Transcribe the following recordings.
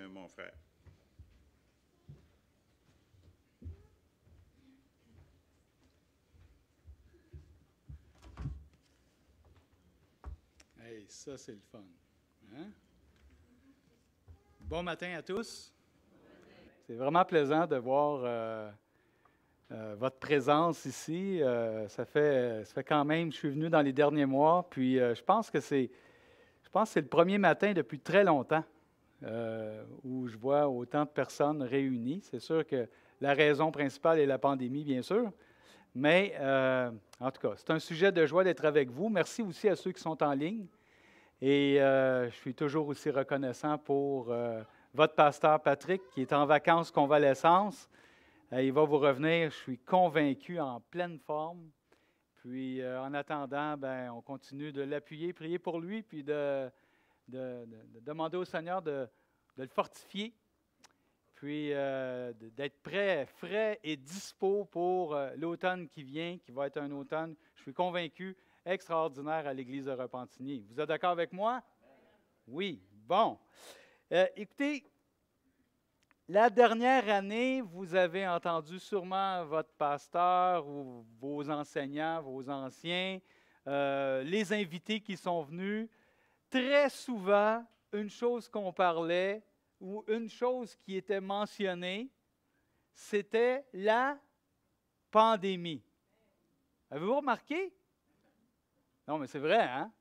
mon frère. Hey, ça, c'est le fun. Hein? Bon matin à tous. C'est vraiment plaisant de voir votre présence ici. Ça fait quand même, je suis venu dans les derniers mois, puis je pense que c'est le premier matin depuis très longtemps où je vois autant de personnes réunies. C'est sûr que la raison principale est la pandémie, bien sûr, mais en tout cas, c'est un sujet de joie d'être avec vous. Merci aussi à ceux qui sont en ligne. Et je suis toujours aussi reconnaissant pour votre pasteur Patrick, qui est en vacances convalescence. Il va vous revenir, je suis convaincu, en pleine forme. Puis en attendant, ben, on continue de l'appuyer, prier pour lui, puis de demander au Seigneur de le fortifier, puis d'être prêt, frais et dispo pour l'automne qui vient, qui va être un automne, je suis convaincu, extraordinaire à l'Église de Repentigny. Vous êtes d'accord avec moi? Oui. Bon. Écoutez, la dernière année, vous avez entendu sûrement votre pasteur ou vos enseignants, vos anciens, les invités qui sont venus. Très souvent, une chose qu'on parlait ou une chose qui était mentionnée, c'était la pandémie. Avez-vous remarqué? Non, mais c'est vrai, hein?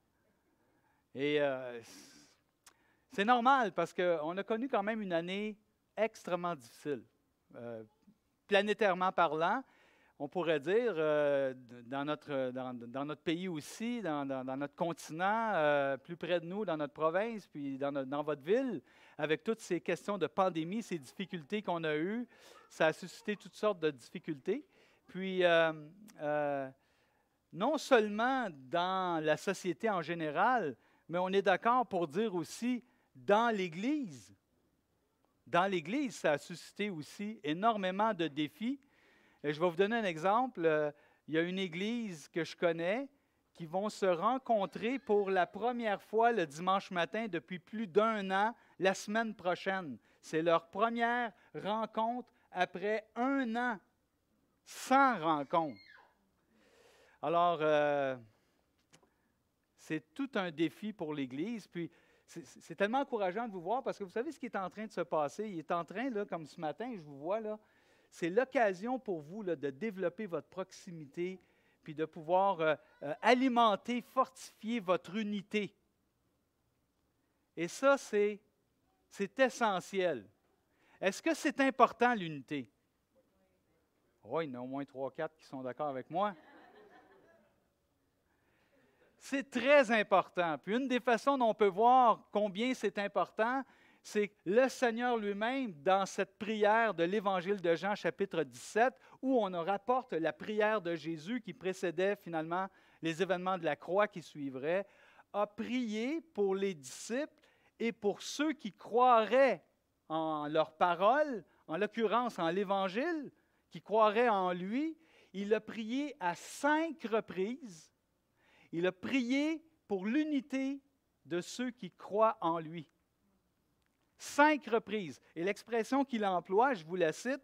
Et c'est normal parce qu'on a connu quand même une année extrêmement difficile. Planétairement parlant, on pourrait dire, dans notre pays aussi, dans notre continent, plus près de nous, dans notre province, puis dans votre ville, avec toutes ces questions de pandémie, ces difficultés qu'on a eues, ça a suscité toutes sortes de difficultés. Puis, non seulement dans la société en général, mais on est d'accord pour dire aussi dans l'Église. Dans l'Église, ça a suscité aussi énormément de défis. Et je vais vous donner un exemple. Il y a une Église que je connais qui vont se rencontrer pour la première fois le dimanche matin depuis plus d'1 an, la semaine prochaine. C'est leur première rencontre après 1 an sans rencontre. Alors, c'est tout un défi pour l'Église. Puis, c'est tellement encourageant de vous voir parce que vous savez ce qui est en train de se passer. Il est en train, là, comme ce matin, je vous vois, là, c'est l'occasion pour vous là, de développer votre proximité puis de pouvoir alimenter, fortifier votre unité. Et ça, c'est essentiel. Est-ce que c'est important, l'unité? Oh, il y en a au moins 3-4 qui sont d'accord avec moi. C'est très important. Puis une des façons dont on peut voir combien c'est important, c'est le Seigneur lui-même, dans cette prière de l'Évangile de Jean, chapitre 17, où on rapporte la prière de Jésus qui précédait finalement les événements de la croix qui suivraient, a prié pour les disciples et pour ceux qui croiraient en leur parole, en l'occurrence en l'Évangile, qui croiraient en lui. Il a prié à 5 reprises. Il a prié pour l'unité de ceux qui croient en lui. 5 reprises. Et l'expression qu'il emploie, je vous la cite,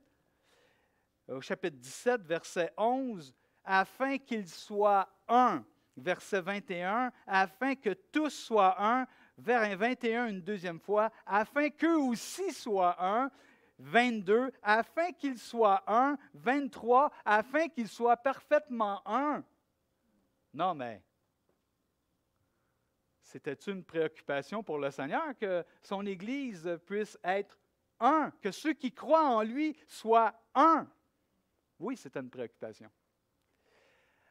au chapitre 17, verset 11, « Afin qu'ils soient un », verset 21, « Afin que tous soient un », vers 21 une deuxième fois, « Afin qu'eux aussi soient un », 22, « Afin qu'ils soient un », 23, « Afin qu'ils soient parfaitement un ». Non, mais c'était une préoccupation pour le Seigneur que son Église puisse être un, que ceux qui croient en lui soient un? Oui, c'était une préoccupation.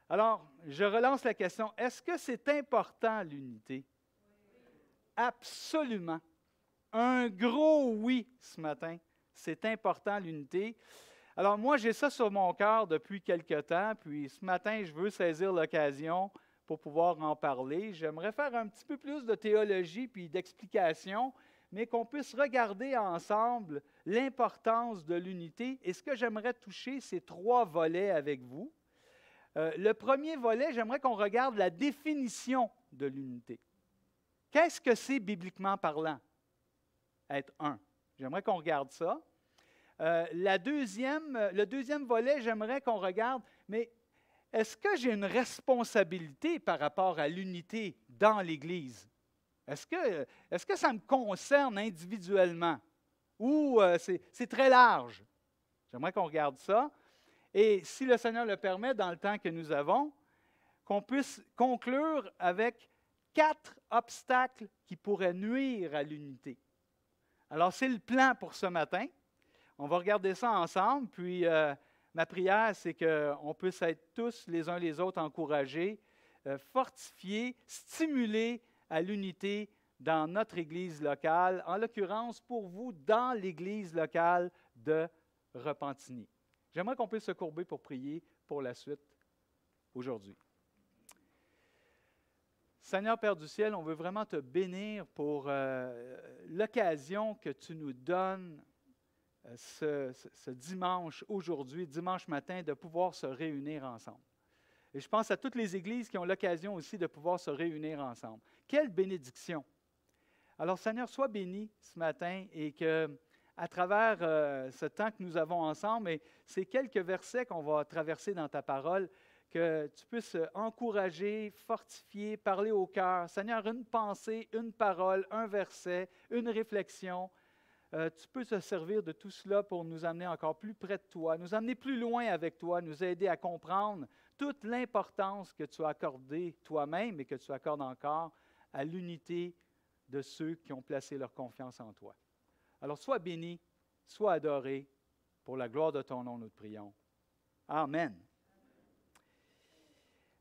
Alors, je relance la question, est-ce que c'est important l'unité? Absolument. Un gros oui ce matin. C'est important l'unité. Alors moi, j'ai ça sur mon cœur depuis quelque temps, puis ce matin, je veux saisir l'occasion pour pouvoir en parler. J'aimerais faire un petit peu plus de théologie puis d'explication, mais qu'on puisse regarder ensemble l'importance de l'unité. Et ce que j'aimerais toucher, c'est 3 volets avec vous. Le premier volet, j'aimerais qu'on regarde la définition de l'unité. Qu'est-ce que c'est bibliquement parlant, être un? J'aimerais qu'on regarde ça. Le deuxième volet, j'aimerais qu'on regarde, mais est-ce que j'ai une responsabilité par rapport à l'unité dans l'Église? Est-ce que ça me concerne individuellement? Ou c'est très large? J'aimerais qu'on regarde ça. Et si le Seigneur le permet, dans le temps que nous avons, qu'on puisse conclure avec 4 obstacles qui pourraient nuire à l'unité. Alors, c'est le plan pour ce matin. On va regarder ça ensemble, puis ma prière, c'est qu'on puisse être tous les uns les autres encouragés, fortifiés, stimulés à l'unité dans notre Église locale, en l'occurrence pour vous, dans l'Église locale de Repentigny. J'aimerais qu'on puisse se courber pour prier pour la suite aujourd'hui. Seigneur Père du ciel, on veut vraiment te bénir pour l'occasion que tu nous donnes ce dimanche, aujourd'hui, dimanche matin, de pouvoir se réunir ensemble. Et je pense à toutes les églises qui ont l'occasion aussi de pouvoir se réunir ensemble. Quelle bénédiction! Alors Seigneur, sois béni ce matin et que à travers ce temps que nous avons ensemble et ces quelques versets qu'on va traverser dans ta parole, que tu puisses encourager, fortifier, parler au cœur. Seigneur, une pensée, une parole, un verset, une réflexion. Tu peux te servir de tout cela pour nous amener encore plus près de toi, nous amener plus loin avec toi, nous aider à comprendre toute l'importance que tu as accordée toi-même et que tu accordes encore à l'unité de ceux qui ont placé leur confiance en toi. Alors, sois béni, sois adoré, pour la gloire de ton nom, nous te prions. Amen.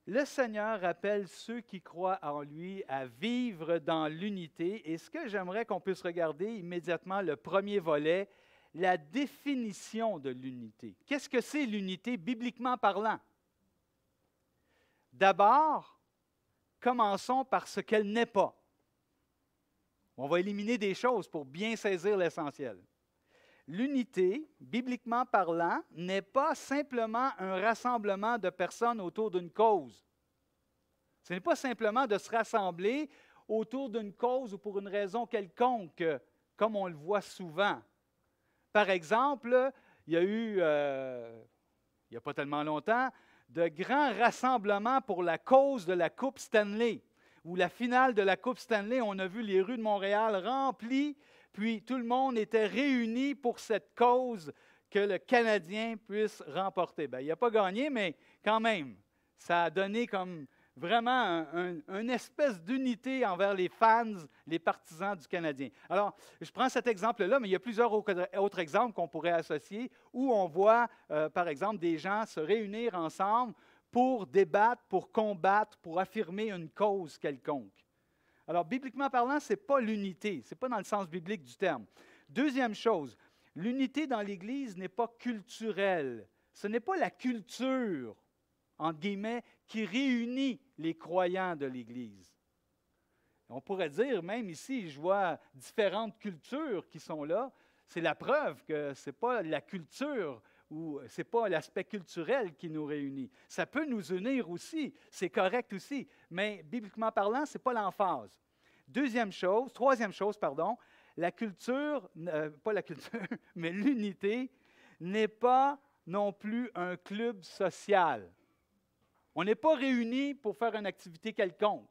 Le Seigneur appelle ceux qui croient en lui à vivre dans l'unité. Et ce que j'aimerais qu'on puisse regarder immédiatement, le premier volet, la définition de l'unité. Qu'est-ce que c'est l'unité bibliquement parlant? D'abord, commençons par ce qu'elle n'est pas. On va éliminer des choses pour bien saisir l'essentiel. L'unité, bibliquement parlant, n'est pas simplement un rassemblement de personnes autour d'une cause. Ce n'est pas simplement de se rassembler autour d'une cause ou pour une raison quelconque, comme on le voit souvent. Par exemple, il y a eu, il n'y a pas tellement longtemps, de grands rassemblements pour la cause de la Coupe Stanley, où la finale de la Coupe Stanley, on a vu les rues de Montréal remplies, puis tout le monde était réuni pour cette cause que le Canadien puisse remporter. Bien, il n'a pas gagné, mais quand même, ça a donné comme vraiment une espèce d'unité envers les fans, les partisans du Canadien. Alors, je prends cet exemple-là, mais il y a plusieurs autres exemples qu'on pourrait associer où on voit, par exemple, des gens se réunir ensemble pour débattre, pour combattre, pour affirmer une cause quelconque. Alors, bibliquement parlant, ce n'est pas l'unité, ce n'est pas dans le sens biblique du terme. Deuxième chose, l'unité dans l'Église n'est pas culturelle. Ce n'est pas la culture, entre guillemets, qui réunit les croyants de l'Église. On pourrait dire, même ici, je vois différentes cultures qui sont là. C'est la preuve que ce n'est pas la culture ou ce n'est pas l'aspect culturel qui nous réunit. Ça peut nous unir aussi, c'est correct aussi, mais bibliquement parlant, ce n'est pas l'emphase. Troisième chose, la culture, pas la culture, mais l'unité n'est pas non plus un club social. On n'est pas réunis pour faire une activité quelconque.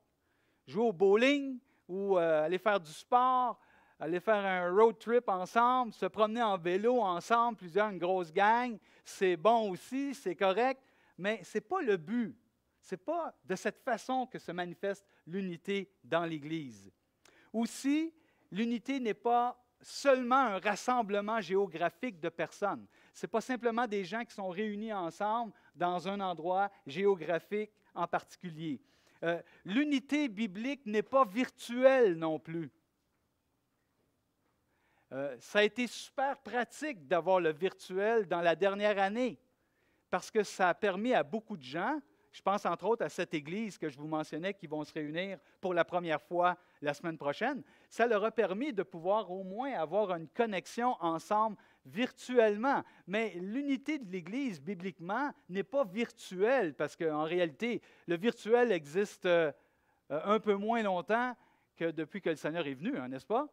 Jouer au bowling ou aller faire du sport, aller faire un road trip ensemble, se promener en vélo ensemble, une grosse gang, c'est bon aussi, c'est correct, mais ce n'est pas le but. Ce n'est pas de cette façon que se manifeste l'unité dans l'Église. Aussi, l'unité n'est pas seulement un rassemblement géographique de personnes. Ce n'est pas simplement des gens qui sont réunis ensemble dans un endroit géographique en particulier. L'unité biblique n'est pas virtuelle non plus. Ça a été super pratique d'avoir le virtuel dans la dernière année parce que ça a permis à beaucoup de gens, je pense entre autres à cette église que je vous mentionnais qui vont se réunir pour la première fois la semaine prochaine, ça leur a permis de pouvoir au moins avoir une connexion ensemble virtuellement. Mais l'unité de l'Église, bibliquement, n'est pas virtuelle parce qu'en réalité, le virtuel existe un peu moins longtemps que depuis que le Seigneur est venu, hein, n'est-ce pas?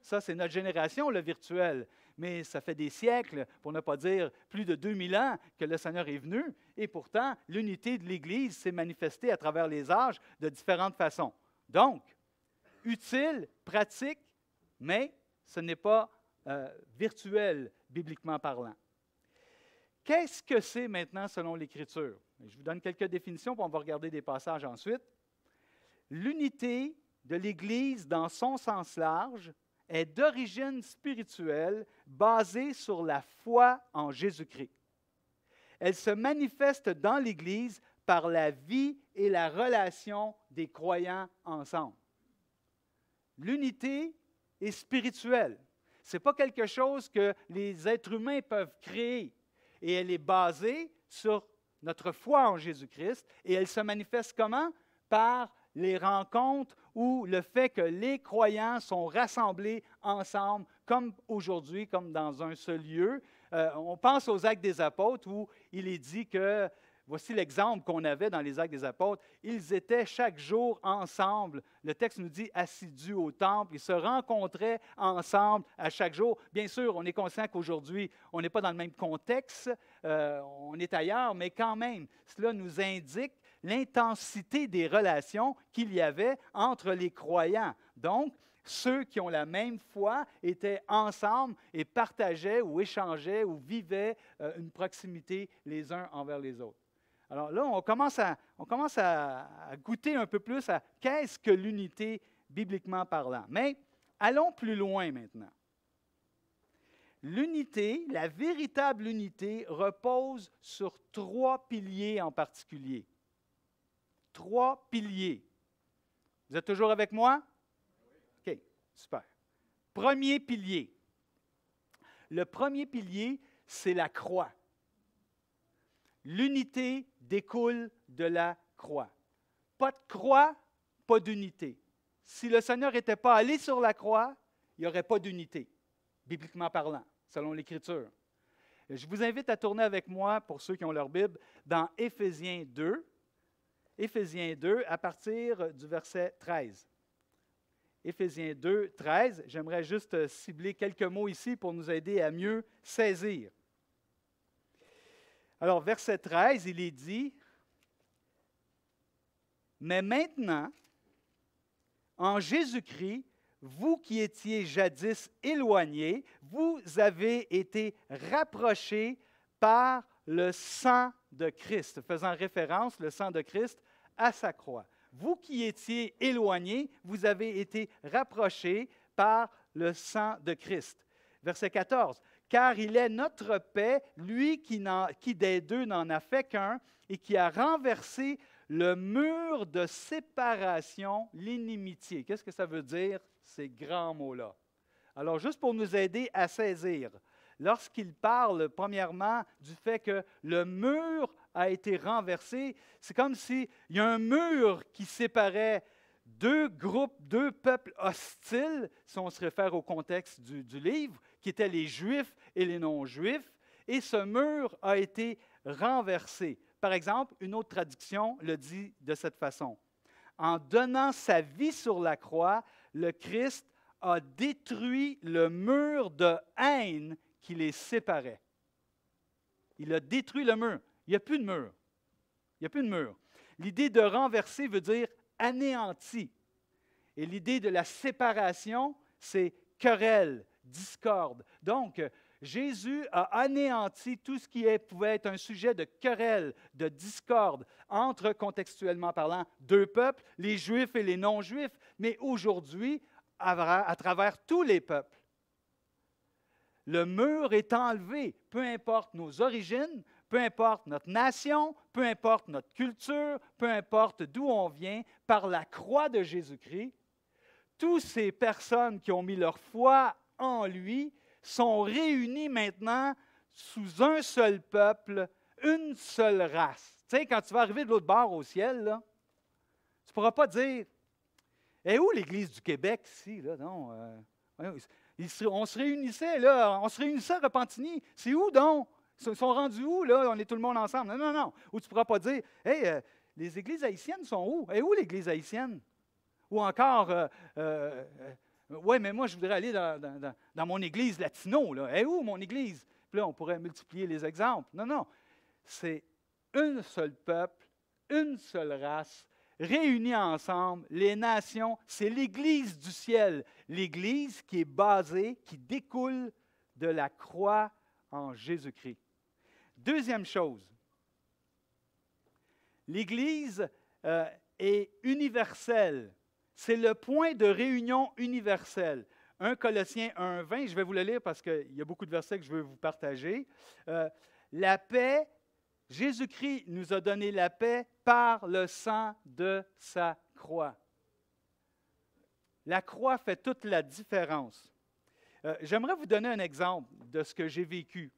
Ça, c'est notre génération, le virtuel. Mais ça fait des siècles, pour ne pas dire plus de 2000 ans, que le Seigneur est venu. Et pourtant, l'unité de l'Église s'est manifestée à travers les âges de différentes façons. Donc, utile, pratique, mais ce n'est pas virtuel, bibliquement parlant. Qu'est-ce que c'est maintenant selon l'Écriture? Je vous donne quelques définitions, puis on va regarder des passages ensuite. L'unité de l'Église dans son sens large est d'origine spirituelle basée sur la foi en Jésus-Christ. Elle se manifeste dans l'Église par la vie et la relation des croyants ensemble. L'unité est spirituelle. Ce n'est pas quelque chose que les êtres humains peuvent créer. Et elle est basée sur notre foi en Jésus-Christ. Et elle se manifeste comment? Par les rencontres ou le fait que les croyants sont rassemblés ensemble, comme aujourd'hui, comme dans un seul lieu. On pense aux Actes des Apôtres où il est dit que, voici l'exemple qu'on avait dans les Actes des Apôtres, ils étaient chaque jour ensemble. Le texte nous dit assidus au temple, ils se rencontraient ensemble à chaque jour. Bien sûr, on est conscient qu'aujourd'hui, on n'est pas dans le même contexte, on est ailleurs, mais quand même, cela nous indique l'intensité des relations qu'il y avait entre les croyants. Donc, ceux qui ont la même foi étaient ensemble et partageaient ou échangeaient ou vivaient une proximité les uns envers les autres. Alors là, on commence à goûter un peu plus à qu'est-ce que l'unité bibliquement parlant. Mais allons plus loin maintenant. L'unité, la véritable unité, repose sur 3 piliers en particulier. 3 piliers. Vous êtes toujours avec moi? OK, super. Premier pilier. Le premier pilier, c'est la croix. L'unité découle de la croix. Pas de croix, pas d'unité. Si le Seigneur n'était pas allé sur la croix, il n'y aurait pas d'unité, bibliquement parlant, selon l'Écriture. Je vous invite à tourner avec moi, pour ceux qui ont leur Bible, dans Éphésiens 2. Éphésiens 2, à partir du verset 13. Éphésiens 2, 13. J'aimerais juste cibler quelques mots ici pour nous aider à mieux saisir. Alors, verset 13, il est dit, « Mais maintenant, en Jésus-Christ, vous qui étiez jadis éloignés, vous avez été rapprochés par le sang de Christ, faisant référence, le sang de Christ, à sa croix. Vous qui étiez éloignés, vous avez été rapprochés par le sang de Christ. Verset 14. Car il est notre paix, lui qui des deux n'en a fait qu'un, et qui a renversé le mur de séparation, l'inimitié. Qu'est-ce que ça veut dire, ces grands mots-là? Alors, juste pour nous aider à saisir, lorsqu'il parle, premièrement, du fait que le mur a été renversé, c'est comme s'il y a un mur qui séparait 2 groupes, 2 peuples hostiles, si on se réfère au contexte du livre, qui étaient les Juifs et les non-Juifs, et ce mur a été renversé. Par exemple, une autre traduction le dit de cette façon. En donnant sa vie sur la croix, le Christ a détruit le mur de haine qui les séparait. Il a détruit le mur. Il n'y a plus de mur. Il n'y a plus de mur. L'idée de renverser veut dire anéanti. Et l'idée de la séparation, c'est querelle, discorde. Donc, Jésus a anéanti tout ce qui pouvait être un sujet de querelle, de discorde entre, contextuellement parlant, 2 peuples, les Juifs et les non-Juifs, mais aujourd'hui, à travers tous les peuples. Le mur est enlevé, peu importe nos origines, peu importe notre nation, peu importe notre culture, peu importe d'où on vient, par la croix de Jésus-Christ, toutes ces personnes qui ont mis leur foi en lui sont réunies maintenant sous un seul peuple, une seule race. Tu sais, quand tu vas arriver de l'autre bord au ciel, là, tu ne pourras pas dire « Et où l'Église du Québec ici? » Là, non, on se réunissait, là, à Repentigny. C'est où donc? Ils sont rendus où, là? On est tout le monde ensemble. Non, non, non. Ou tu ne pourras pas dire, hey, les églises haïtiennes sont où? Et où l'Église haïtienne? Ou encore, Oui, mais moi, je voudrais aller dans mon église latino. Là. Où mon église? Puis là, on pourrait multiplier les exemples. Non, non. C'est un seul peuple, une seule race, réunis ensemble, les nations. C'est l'Église du ciel. L'Église qui est basée, qui découle de la croix en Jésus-Christ. Deuxième chose, l'Église est universelle. C'est le point de réunion universel. 1 Colossiens 1,20, je vais vous le lire parce qu'il y a beaucoup de versets que je veux vous partager. La paix, Jésus-Christ nous a donné la paix par le sang de sa croix. La croix fait toute la différence. J'aimerais vous donner un exemple de ce que j'ai vécu.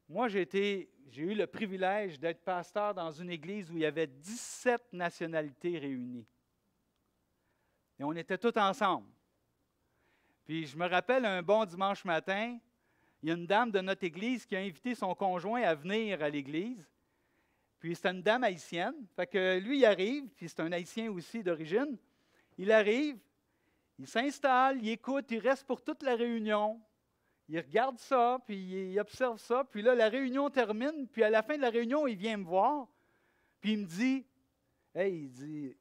Moi, j'ai eu le privilège d'être pasteur dans une église où il y avait 17 nationalités réunies. Et on était tous ensemble. Puis je me rappelle un bon dimanche matin, il y a une dame de notre église qui a invité son conjoint à venir à l'église. Puis c'était une dame haïtienne. Fait que lui, il arrive, puis c'est un haïtien aussi d'origine. Il arrive, il s'installe, il écoute, il reste pour toute la réunion. Il regarde ça, puis il observe ça. Puis là, la réunion termine, puis à la fin de la réunion, il vient me voir. Puis il me dit, « Hey, il dit,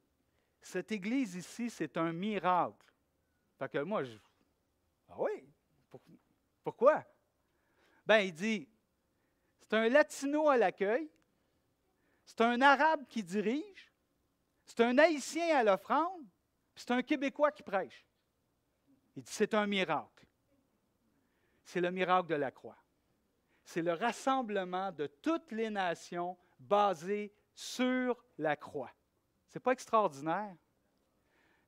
cette église ici, c'est un miracle. » Fait que moi, ah oui? Pourquoi? Ben, il dit, c'est un latino à l'accueil, c'est un arabe qui dirige, c'est un haïtien à l'offrande, puis c'est un Québécois qui prêche. Il dit, c'est un miracle. C'est le miracle de la croix. C'est le rassemblement de toutes les nations basé sur la croix. Ce n'est pas extraordinaire?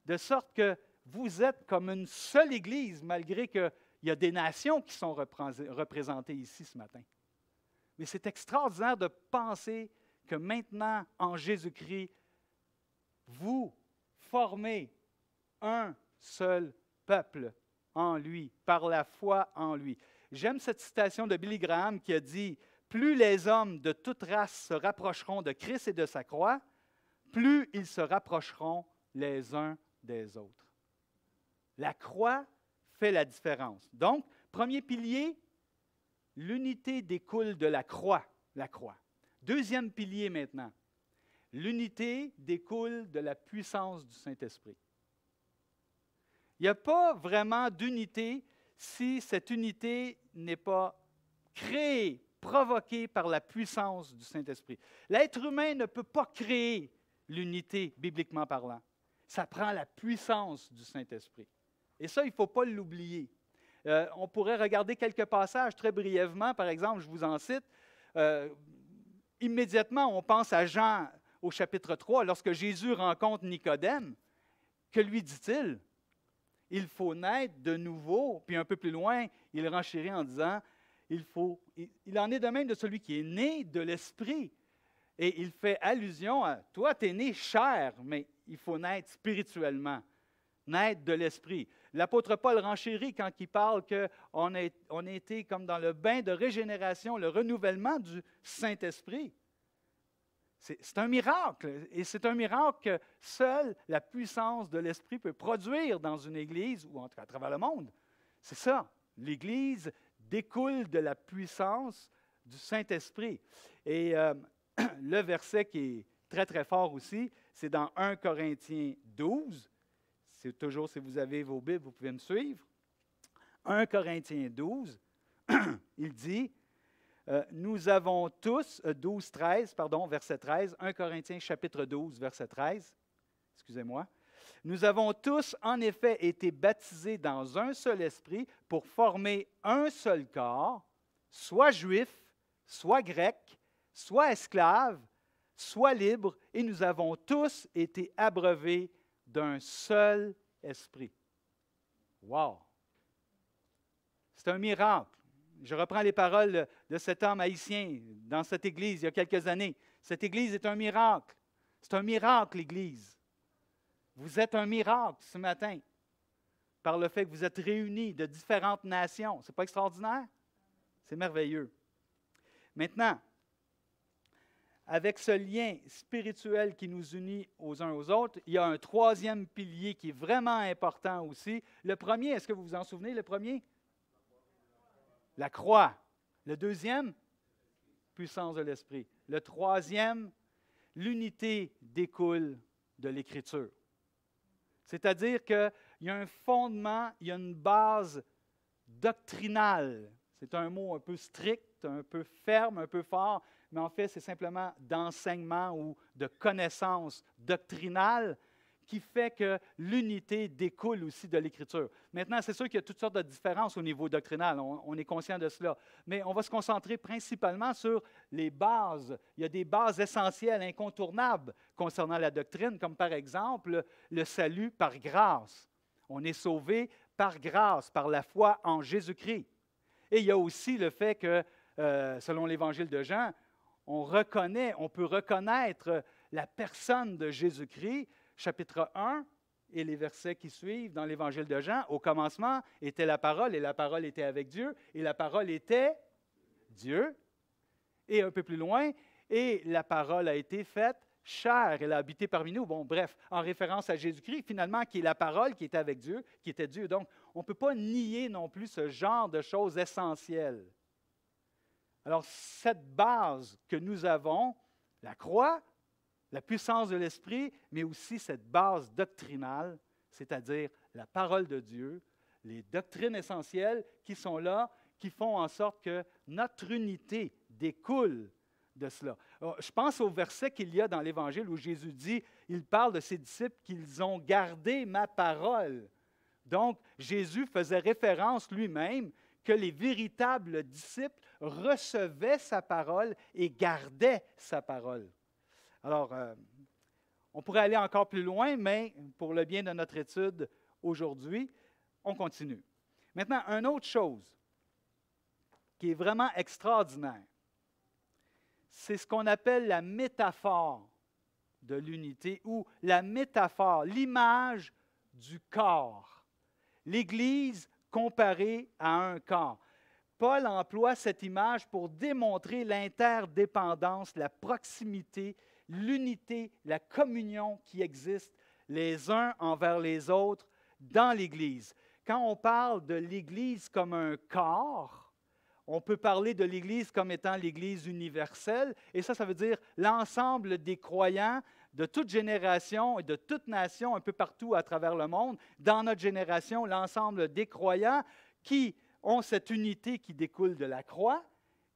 De sorte que vous êtes comme une seule Église, malgré qu'il y a des nations qui sont représentées ici ce matin. Mais c'est extraordinaire de penser que maintenant, en Jésus-Christ, vous formez un seul peuple en lui, par la foi en lui. J'aime cette citation de Billy Graham qui a dit « Plus les hommes de toute race se rapprocheront de Christ et de sa croix, plus ils se rapprocheront les uns des autres. » La croix fait la différence. Donc, premier pilier, l'unité découle de la croix. La croix. Deuxième pilier maintenant, l'unité découle de la puissance du Saint-Esprit. Il n'y a pas vraiment d'unité si cette unité n'est pas créée, provoquée par la puissance du Saint-Esprit. L'être humain ne peut pas créer l'unité, bibliquement parlant. Ça prend la puissance du Saint-Esprit. Et ça, il ne faut pas l'oublier. On pourrait regarder quelques passages très brièvement. Par exemple, je vous en cite. Immédiatement, on pense à Jean au chapitre 3, lorsque Jésus rencontre Nicodème. Que lui dit-il? Il faut naître de nouveau. Puis un peu plus loin, il renchérit en disant, il en est de même de celui qui est né de l'Esprit. Et il fait allusion à, toi, tu es né chair, mais il faut naître spirituellement, naître de l'Esprit. L'apôtre Paul renchérit quand il parle qu'on a été comme dans le bain de régénération, le renouvellement du Saint-Esprit. C'est un miracle, et c'est un miracle que seule la puissance de l'Esprit peut produire dans une Église ou en tout cas à travers le monde. C'est ça, l'Église découle de la puissance du Saint-Esprit. Et le verset qui est très, très fort aussi, c'est dans 1 Corinthiens 12. C'est toujours, si vous avez vos Bibles, vous pouvez me suivre. 1 Corinthiens 12, il dit, nous avons tous, 13, verset 13, 1 Corinthiens chapitre 12, verset 13, excusez-moi. Nous avons tous en effet été baptisés dans un seul esprit pour former un seul corps, soit juif, soit grec, soit esclave, soit libre, et nous avons tous été abreuvés d'un seul esprit. Wow! C'est un miracle. Je reprends les paroles de cet homme haïtien dans cette église il y a quelques années. Cette église est un miracle. C'est un miracle, l'Église. Vous êtes un miracle ce matin par le fait que vous êtes réunis de différentes nations. Ce n'est pas extraordinaire? C'est merveilleux. Maintenant, avec ce lien spirituel qui nous unit aux uns aux autres, il y a un troisième pilier qui est vraiment important aussi. Le premier, est-ce que vous vous en souvenez, le premier? La croix. Le deuxième? Puissance de l'Esprit. Le troisième, l'unité découle de l'Écriture. C'est-à-dire qu'il y a un fondement, il y a une base doctrinale. C'est un mot un peu strict, un peu ferme, un peu fort, mais en fait, c'est simplement d'enseignement ou de connaissance doctrinale qui fait que l'unité découle aussi de l'Écriture. Maintenant, c'est sûr qu'il y a toutes sortes de différences au niveau doctrinal, on est conscient de cela, mais on va se concentrer principalement sur les bases. Il y a des bases essentielles, incontournables concernant la doctrine, comme par exemple le salut par grâce. On est sauvé par grâce, par la foi en Jésus-Christ. Et il y a aussi le fait que, selon l'Évangile de Jean, on peut reconnaître la personne de Jésus-Christ. Chapitre 1 et les versets qui suivent dans l'Évangile de Jean. Au commencement était la parole, et la parole était avec Dieu, et la parole était Dieu. Et un peu plus loin, et la parole a été faite chair, elle a habité parmi nous. Bon, bref, en référence à Jésus-Christ, finalement, qui est la parole qui était avec Dieu, qui était Dieu. Donc, on ne peut pas nier non plus ce genre de choses essentielles. Alors, cette base que nous avons, la croix, la puissance de l'Esprit, mais aussi cette base doctrinale, c'est-à-dire la parole de Dieu, les doctrines essentielles qui sont là, qui font en sorte que notre unité découle de cela. Alors, je pense au verset qu'il y a dans l'Évangile où Jésus dit, il parle de ses disciples qu'ils ont gardé ma parole. Donc, Jésus faisait référence lui-même que les véritables disciples recevaient sa parole et gardaient sa parole. Alors, on pourrait aller encore plus loin, mais pour le bien de notre étude aujourd'hui, on continue. Maintenant, une autre chose qui est vraiment extraordinaire, c'est ce qu'on appelle la métaphore de l'unité ou la métaphore, l'image du corps. L'Église comparée à un corps. Paul emploie cette image pour démontrer l'interdépendance, la proximité, l'unité, la communion qui existe les uns envers les autres dans l'Église. Quand on parle de l'Église comme un corps, on peut parler de l'Église comme étant l'Église universelle, et ça veut dire l'ensemble des croyants de toute génération et de toute nation un peu partout à travers le monde. Dans notre génération, l'ensemble des croyants qui ont cette unité qui découle de la croix,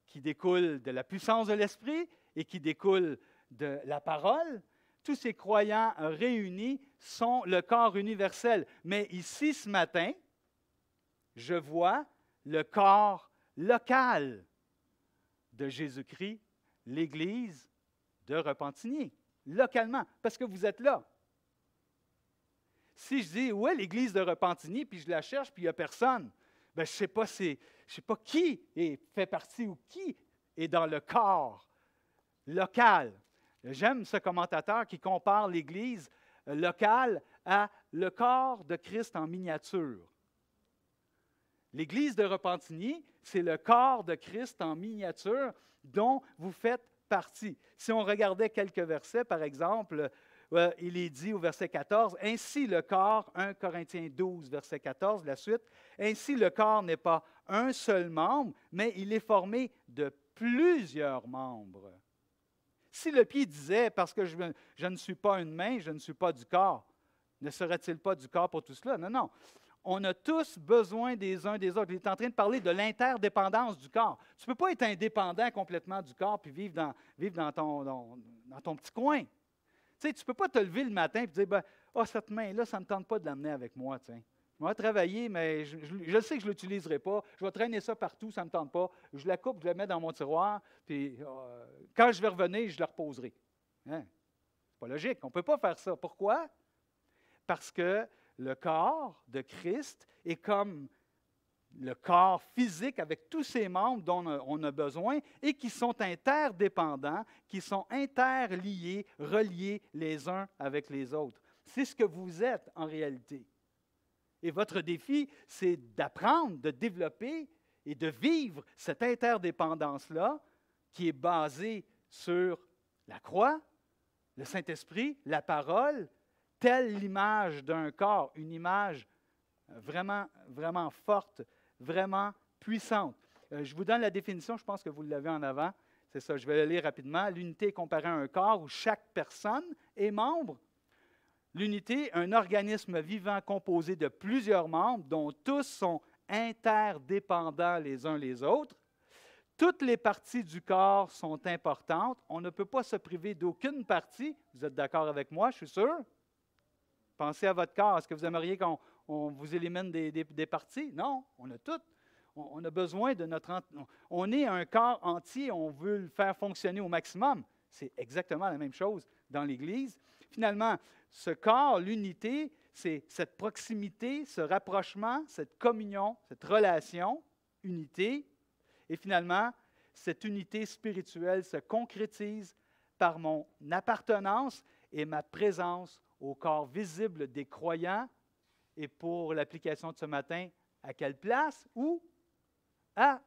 qui découle de la puissance de l'Esprit et qui découle de la parole. Tous ces croyants réunis sont le corps universel. Mais ici, ce matin, je vois le corps local de Jésus-Christ, l'Église de Repentigny, localement, parce que vous êtes là. Si je dis, où est l'Église de Repentigny, puis je la cherche, puis il n'y a personne, bien, je ne sais pas qui fait partie ou qui est dans le corps local. J'aime ce commentateur qui compare l'Église locale à le corps de Christ en miniature. L'Église de Repentigny, c'est le corps de Christ en miniature dont vous faites partie. Si on regardait quelques versets, par exemple, il est dit au verset 14, « Ainsi le corps, 1 Corinthiens 12, verset 14, la suite, « Ainsi le corps n'est pas un seul membre, mais il est formé de plusieurs membres. » Si le pied disait, parce que je ne suis pas une main, je ne suis pas du corps, ne serait-il pas du corps pour tout cela? Non, non. On a tous besoin des uns des autres. Il est en train de parler de l'interdépendance du corps. Tu ne peux pas être indépendant complètement du corps puis vivre dans ton petit coin. Tu sais, tu ne peux pas te lever le matin et te dire, ben, oh, cette main-là, ça ne me tente pas de l'amener avec moi. Tiens. Je vais travailler, mais je sais que je ne l'utiliserai pas. Je vais traîner ça partout, ça ne me tente pas. Je la coupe, je la mets dans mon tiroir, puis quand je vais revenir, je la reposerai. Hein? C'est pas logique. On ne peut pas faire ça. Pourquoi? Parce que le corps de Christ est comme le corps physique avec tous ses membres dont on a besoin et qui sont interdépendants, qui sont interliés, reliés les uns avec les autres. C'est ce que vous êtes en réalité. Et votre défi, c'est d'apprendre, de développer et de vivre cette interdépendance-là qui est basée sur la croix, le Saint-Esprit, la parole, telle l'image d'un corps, une image vraiment, vraiment forte, vraiment puissante. Je vous donne la définition, je pense que vous l'avez en avant. C'est ça, je vais le lire rapidement. L'unité est comparée à un corps où chaque personne est membre. L'unité, un organisme vivant composé de plusieurs membres dont tous sont interdépendants les uns les autres. Toutes les parties du corps sont importantes. On ne peut pas se priver d'aucune partie. Vous êtes d'accord avec moi, je suis sûr? Pensez à votre corps. Est-ce que vous aimeriez qu'on vous élimine des parties? Non, on a toutes. On a besoin de notre... On est un corps entier, on veut le faire fonctionner au maximum. C'est exactement la même chose dans l'Église. Finalement, ce corps, l'unité, c'est cette proximité, ce rapprochement, cette communion, cette relation, unité. Et finalement, cette unité spirituelle se concrétise par mon appartenance et ma présence au corps visible des croyants. Et pour l'application de ce matin, à quelle place? Où? À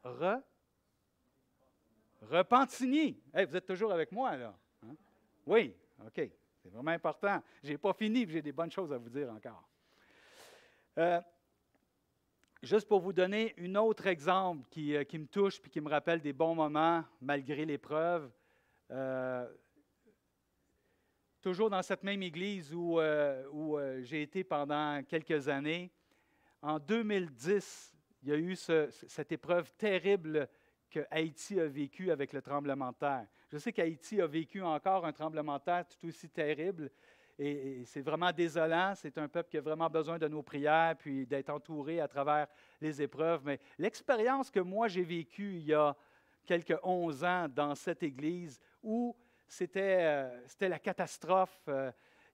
Repentigny. Hey, vous êtes toujours avec moi, là? Hein? Oui, OK. C'est vraiment important. Je n'ai pas fini, j'ai des bonnes choses à vous dire encore. Juste pour vous donner un autre exemple qui me touche et qui me rappelle des bons moments malgré l'épreuve. Toujours dans cette même église où j'ai été pendant quelques années, en 2010, il y a eu cette épreuve terrible que Haïti a vécue avec le tremblement de terre. Je sais qu'Haïti a vécu encore un tremblement de terre tout aussi terrible et c'est vraiment désolant. C'est un peuple qui a vraiment besoin de nos prières puis d'être entouré à travers les épreuves. Mais l'expérience que moi j'ai vécue il y a quelques 11 ans dans cette église où c'était la catastrophe.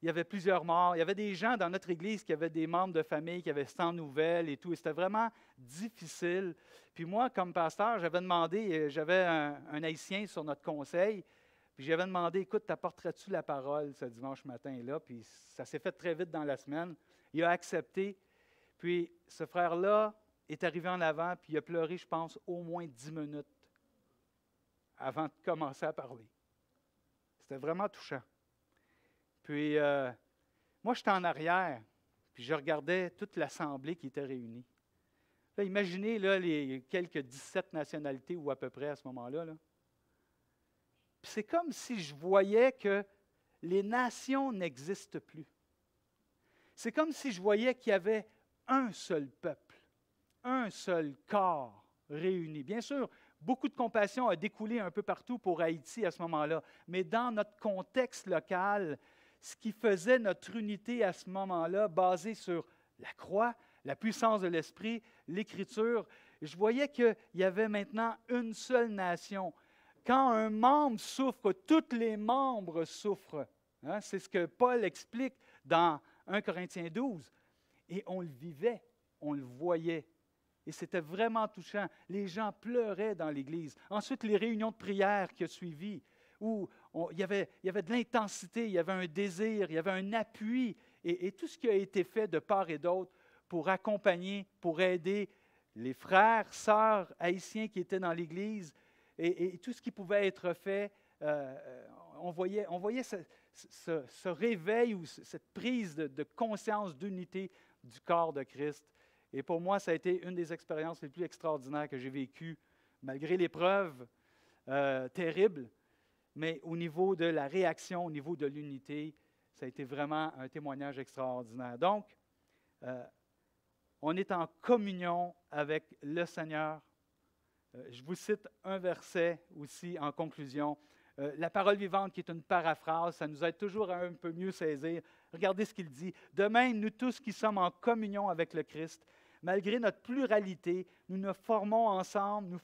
Il y avait plusieurs morts. Il y avait des gens dans notre église qui avaient des membres de famille qui avaient 100 nouvelles et tout. Et c'était vraiment difficile. Puis moi, comme pasteur, j'avais demandé, j'avais un Haïtien sur notre conseil, puis j'avais demandé, écoute, t'apporterais-tu la parole ce dimanche matin-là? Puis ça s'est fait très vite dans la semaine. Il a accepté. Puis ce frère-là est arrivé en avant, puis il a pleuré, je pense, au moins 10 minutes avant de commencer à parler. C'était vraiment touchant. Puis, moi, j'étais en arrière, puis je regardais toute l'assemblée qui était réunie. Là, imaginez là, les quelques 17 nationalités, ou à peu près à ce moment-là. Là. Puis c'est comme si je voyais que les nations n'existent plus. C'est comme si je voyais qu'il y avait un seul peuple, un seul corps réuni. Bien sûr, beaucoup de compassion a découlé un peu partout pour Haïti à ce moment-là, mais dans notre contexte local, ce qui faisait notre unité à ce moment-là, basée sur la croix, la puissance de l'Esprit, l'Écriture, je voyais qu'il y avait maintenant une seule nation. Quand un membre souffre, tous les membres souffrent. Hein? C'est ce que Paul explique dans 1 Corinthiens 12. Et on le vivait, on le voyait. Et c'était vraiment touchant. Les gens pleuraient dans l'Église. Ensuite, les réunions de prière qui ont suivi, où il y avait de l'intensité, il y avait un désir, il y avait un appui, et tout ce qui a été fait de part et d'autre pour accompagner, pour aider les frères, sœurs haïtiens qui étaient dans l'Église, et tout ce qui pouvait être fait, on voyait ce réveil ou cette prise de conscience d'unité du corps de Christ. Et pour moi, ça a été une des expériences les plus extraordinaires que j'ai vécues, malgré l'épreuve terrible. Mais au niveau de la réaction, au niveau de l'unité, ça a été vraiment un témoignage extraordinaire. Donc, on est en communion avec le Seigneur. Je vous cite un verset aussi en conclusion. La parole vivante, qui est une paraphrase, ça nous aide toujours à un peu mieux saisir. Regardez ce qu'il dit. De même, nous tous qui sommes en communion avec le Christ, malgré notre pluralité, nous formons ensemble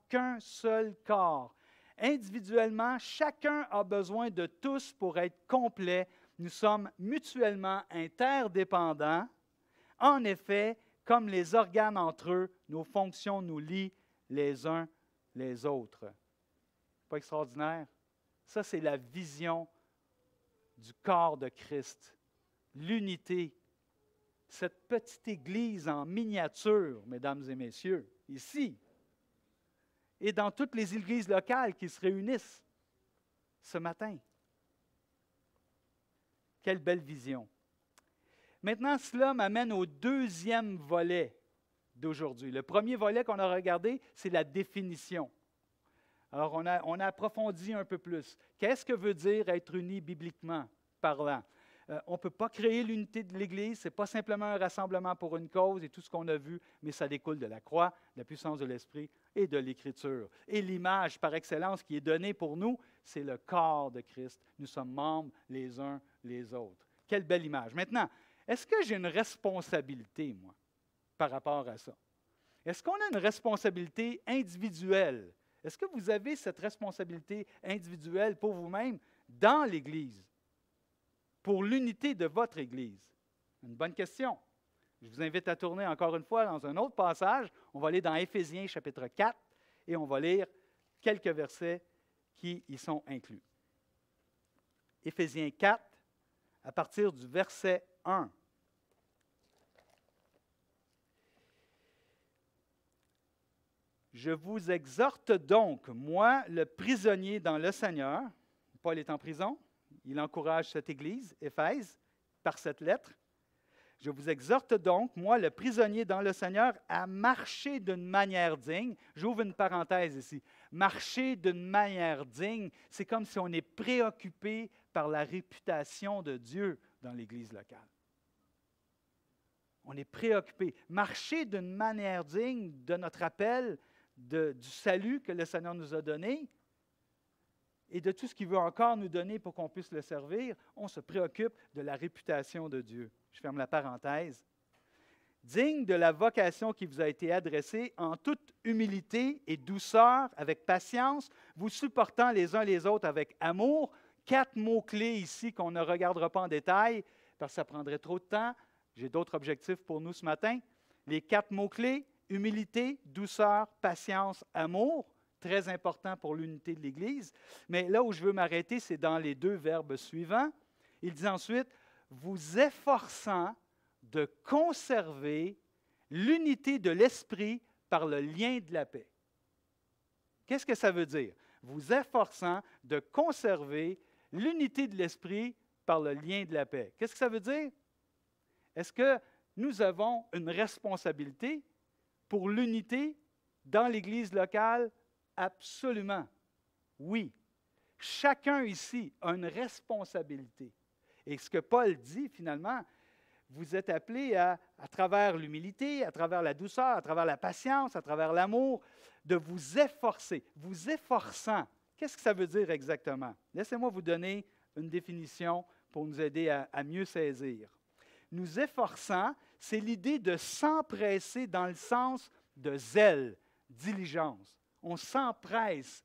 qu'un seul corps. Individuellement, chacun a besoin de tous pour être complet. Nous sommes mutuellement interdépendants. En effet, comme les organes entre eux, nos fonctions nous lient les uns les autres. Pas extraordinaire? Ça, c'est la vision du corps de Christ. L'unité. Cette petite église en miniature, mesdames et messieurs, ici, et dans toutes les églises locales qui se réunissent. ce matin. Quelle belle vision. Maintenant, cela m'amène au deuxième volet d'aujourd'hui. Le premier volet qu'on a regardé, c'est la définition. Alors, on a approfondi un peu plus. Qu'est-ce que veut dire être uni bibliquement parlant? On ne peut pas créer l'unité de l'Église, ce n'est pas simplement un rassemblement pour une cause et tout ce qu'on a vu, mais ça découle de la croix, de la puissance de l'Esprit et de l'Écriture. Et l'image par excellence qui est donnée pour nous, c'est le corps de Christ. Nous sommes membres les uns les autres. Quelle belle image. Maintenant, est-ce que j'ai une responsabilité, moi, par rapport à ça? Est-ce qu'on a une responsabilité individuelle? Est-ce que vous avez cette responsabilité individuelle pour vous-même dans l'Église, pour l'unité de votre Église? Une bonne question. Je vous invite à tourner encore une fois dans un autre passage. On va aller dans Éphésiens chapitre 4 et on va lire quelques versets qui y sont inclus. Éphésiens 4, à partir du verset 1. Je vous exhorte donc, moi, le prisonnier dans le Seigneur. Paul est en prison. Il encourage cette Église, Éphèse, par cette lettre. Je vous exhorte donc, moi, le prisonnier dans le Seigneur, à marcher d'une manière digne. J'ouvre une parenthèse ici. Marcher d'une manière digne, c'est comme si on est préoccupé par la réputation de Dieu dans l'Église locale. On est préoccupé. Marcher d'une manière digne de notre appel, du salut que le Seigneur nous a donné et de tout ce qu'il veut encore nous donner pour qu'on puisse le servir, on se préoccupe de la réputation de Dieu. Je ferme la parenthèse. Digne de la vocation qui vous a été adressée, en toute humilité et douceur, avec patience, vous supportant les uns les autres avec amour. 4 mots-clés ici qu'on ne regardera pas en détail, parce que ça prendrait trop de temps. J'ai d'autres objectifs pour nous ce matin. Les 4 mots-clés: humilité, douceur, patience, amour, très important pour l'unité de l'Église. Mais là où je veux m'arrêter, c'est dans les 2 verbes suivants. Il dit ensuite, vous efforçant de conserver l'unité de l'esprit par le lien de la paix. Qu'est-ce que ça veut dire? Vous efforçant de conserver l'unité de l'esprit par le lien de la paix. Qu'est-ce que ça veut dire? Est-ce que nous avons une responsabilité pour l'unité dans l'Église locale? Absolument. Oui. Chacun ici a une responsabilité. Et ce que Paul dit finalement, vous êtes appelés à travers l'humilité, à travers la douceur, à travers la patience, à travers l'amour, de vous efforcer. Vous efforçant. Qu'est-ce que ça veut dire exactement? Laissez-moi vous donner une définition pour nous aider à mieux saisir. Nous efforçant, c'est l'idée de s'empresser dans le sens de zèle, diligence. On s'empresse,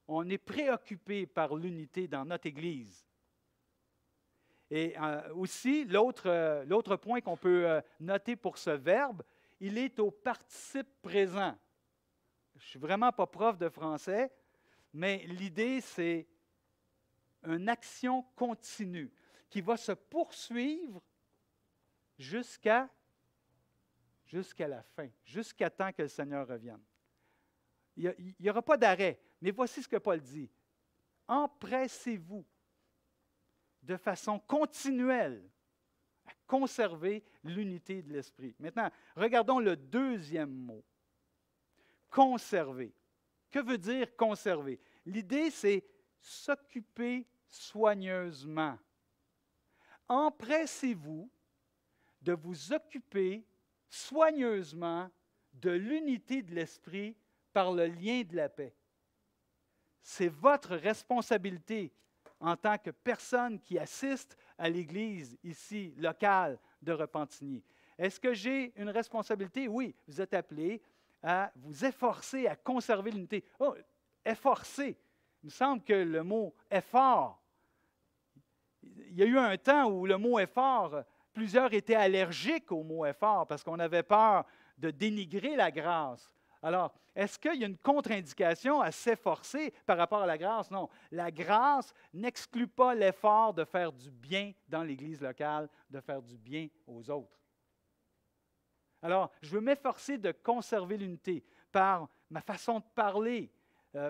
on est préoccupé par l'unité dans notre Église. Et aussi, l'autre point qu'on peut noter pour ce verbe, il est au participe présent. Je ne suis vraiment pas prof de français, mais l'idée, c'est une action continue qui va se poursuivre jusqu'à la fin, jusqu'à temps que le Seigneur revienne. Il n'y aura pas d'arrêt, mais voici ce que Paul dit. Empressez-vous de façon continuelle à conserver l'unité de l'esprit. Maintenant, regardons le deuxième mot. Conserver. Que veut dire conserver? L'idée, c'est s'occuper soigneusement. Empressez-vous de vous occuper soigneusement de l'unité de l'esprit par le lien de la paix. C'est votre responsabilité en tant que personne qui assiste à l'Église ici, locale de Repentigny. Est-ce que j'ai une responsabilité? Oui, vous êtes appelés à vous efforcer à conserver l'unité. Oh, efforcer. Il me semble que le mot effort, il y a eu un temps où le mot effort, plusieurs étaient allergiques au mot effort parce qu'on avait peur de dénigrer la grâce. Alors, est-ce qu'il y a une contre-indication à s'efforcer par rapport à la grâce? Non. La grâce n'exclut pas l'effort de faire du bien dans l'Église locale, de faire du bien aux autres. Alors, je veux m'efforcer de conserver l'unité par ma façon de parler,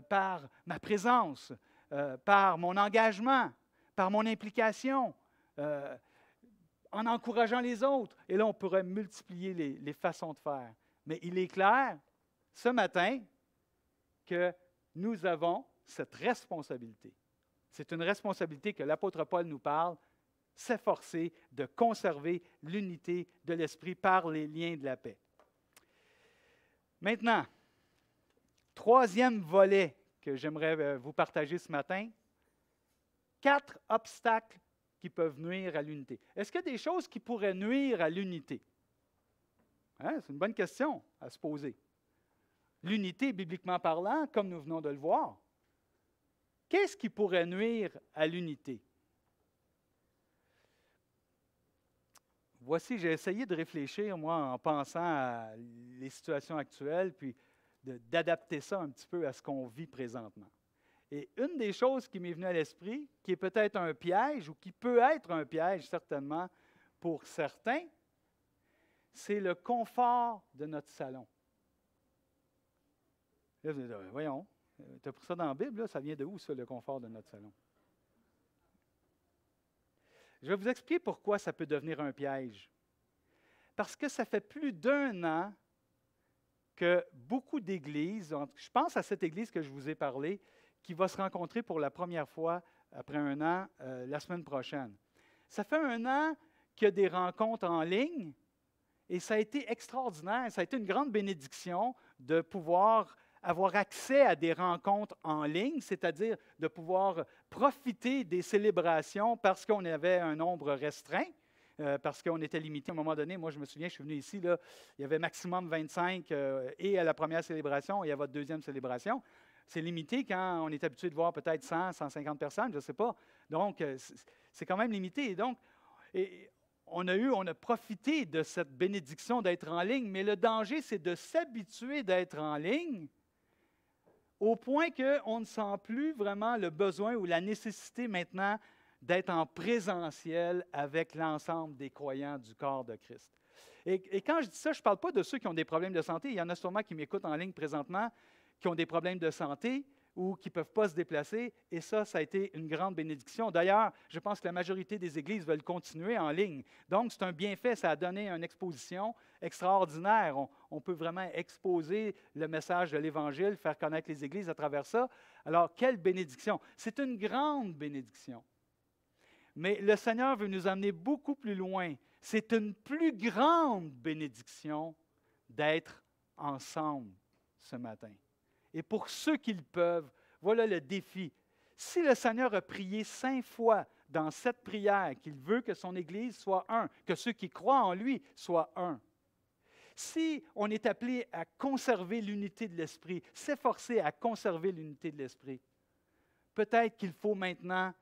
par ma présence, par mon engagement, par mon implication, en encourageant les autres. Et là, on pourrait multiplier les façons de faire. Mais il est clair, ce matin, que nous avons cette responsabilité. C'est une responsabilité que l'apôtre Paul nous parle, s'efforcer de conserver l'unité de l'esprit par les liens de la paix. Maintenant, troisième volet que j'aimerais vous partager ce matin, 4 obstacles qui peuvent nuire à l'unité. Est-ce qu'il y a des choses qui pourraient nuire à l'unité? Hein? C'est une bonne question à se poser. L'unité, bibliquement parlant, comme nous venons de le voir, qu'est-ce qui pourrait nuire à l'unité? Voici, j'ai essayé de réfléchir, moi, en pensant à les situations actuelles, puis d'adapter ça un petit peu à ce qu'on vit présentement. Et une des choses qui m'est venue à l'esprit, qui est peut-être un piège, ou qui peut être un piège certainement pour certains, c'est le confort de notre salon. Là, vous dites, voyons, tu as pris ça dans la Bible, là, ça vient de où ça, le confort de notre salon? Je vais vous expliquer pourquoi ça peut devenir un piège. Parce que ça fait plus d'1 an que beaucoup d'églises, je pense à cette église que je vous ai parlé, qui va se rencontrer pour la première fois après 1 an la semaine prochaine. Ça fait 1 an qu'il y a des rencontres en ligne et ça a été extraordinaire. Ça a été une grande bénédiction de pouvoir avoir accès à des rencontres en ligne, c'est-à-dire de pouvoir profiter des célébrations parce qu'on avait un nombre restreint, parce qu'on était limité. À un moment donné, moi, je me souviens, je suis venu ici, là, il y avait maximum 25 et à la première célébration et à votre deuxième célébration. C'est limité quand on est habitué de voir peut-être 100, 150 personnes, je ne sais pas. Donc, c'est quand même limité. Et donc, on a profité de cette bénédiction d'être en ligne, mais le danger, c'est de s'habituer d'être en ligne au point qu'on ne sent plus vraiment le besoin ou la nécessité maintenant d'être en présentiel avec l'ensemble des croyants du corps de Christ. Et quand je dis ça, je ne parle pas de ceux qui ont des problèmes de santé. Il y en a sûrement qui m'écoutent en ligne présentement, qui ont des problèmes de santé ou qui ne peuvent pas se déplacer. Et ça a été une grande bénédiction. D'ailleurs, je pense que la majorité des églises veulent continuer en ligne. Donc, c'est un bienfait. Ça a donné une exposition extraordinaire. On peut vraiment exposer le message de l'Évangile, faire connaître les églises à travers ça. Alors, quelle bénédiction! C'est une grande bénédiction. Mais le Seigneur veut nous amener beaucoup plus loin. C'est une plus grande bénédiction d'être ensemble ce matin. Et pour ceux qui le peuvent, voilà le défi. Si le Seigneur a prié 5 fois dans cette prière qu'il veut que son Église soit un, que ceux qui croient en lui soient un, si on est appelé à conserver l'unité de l'Esprit, s'efforcer à conserver l'unité de l'Esprit, peut-être qu'il faut maintenant,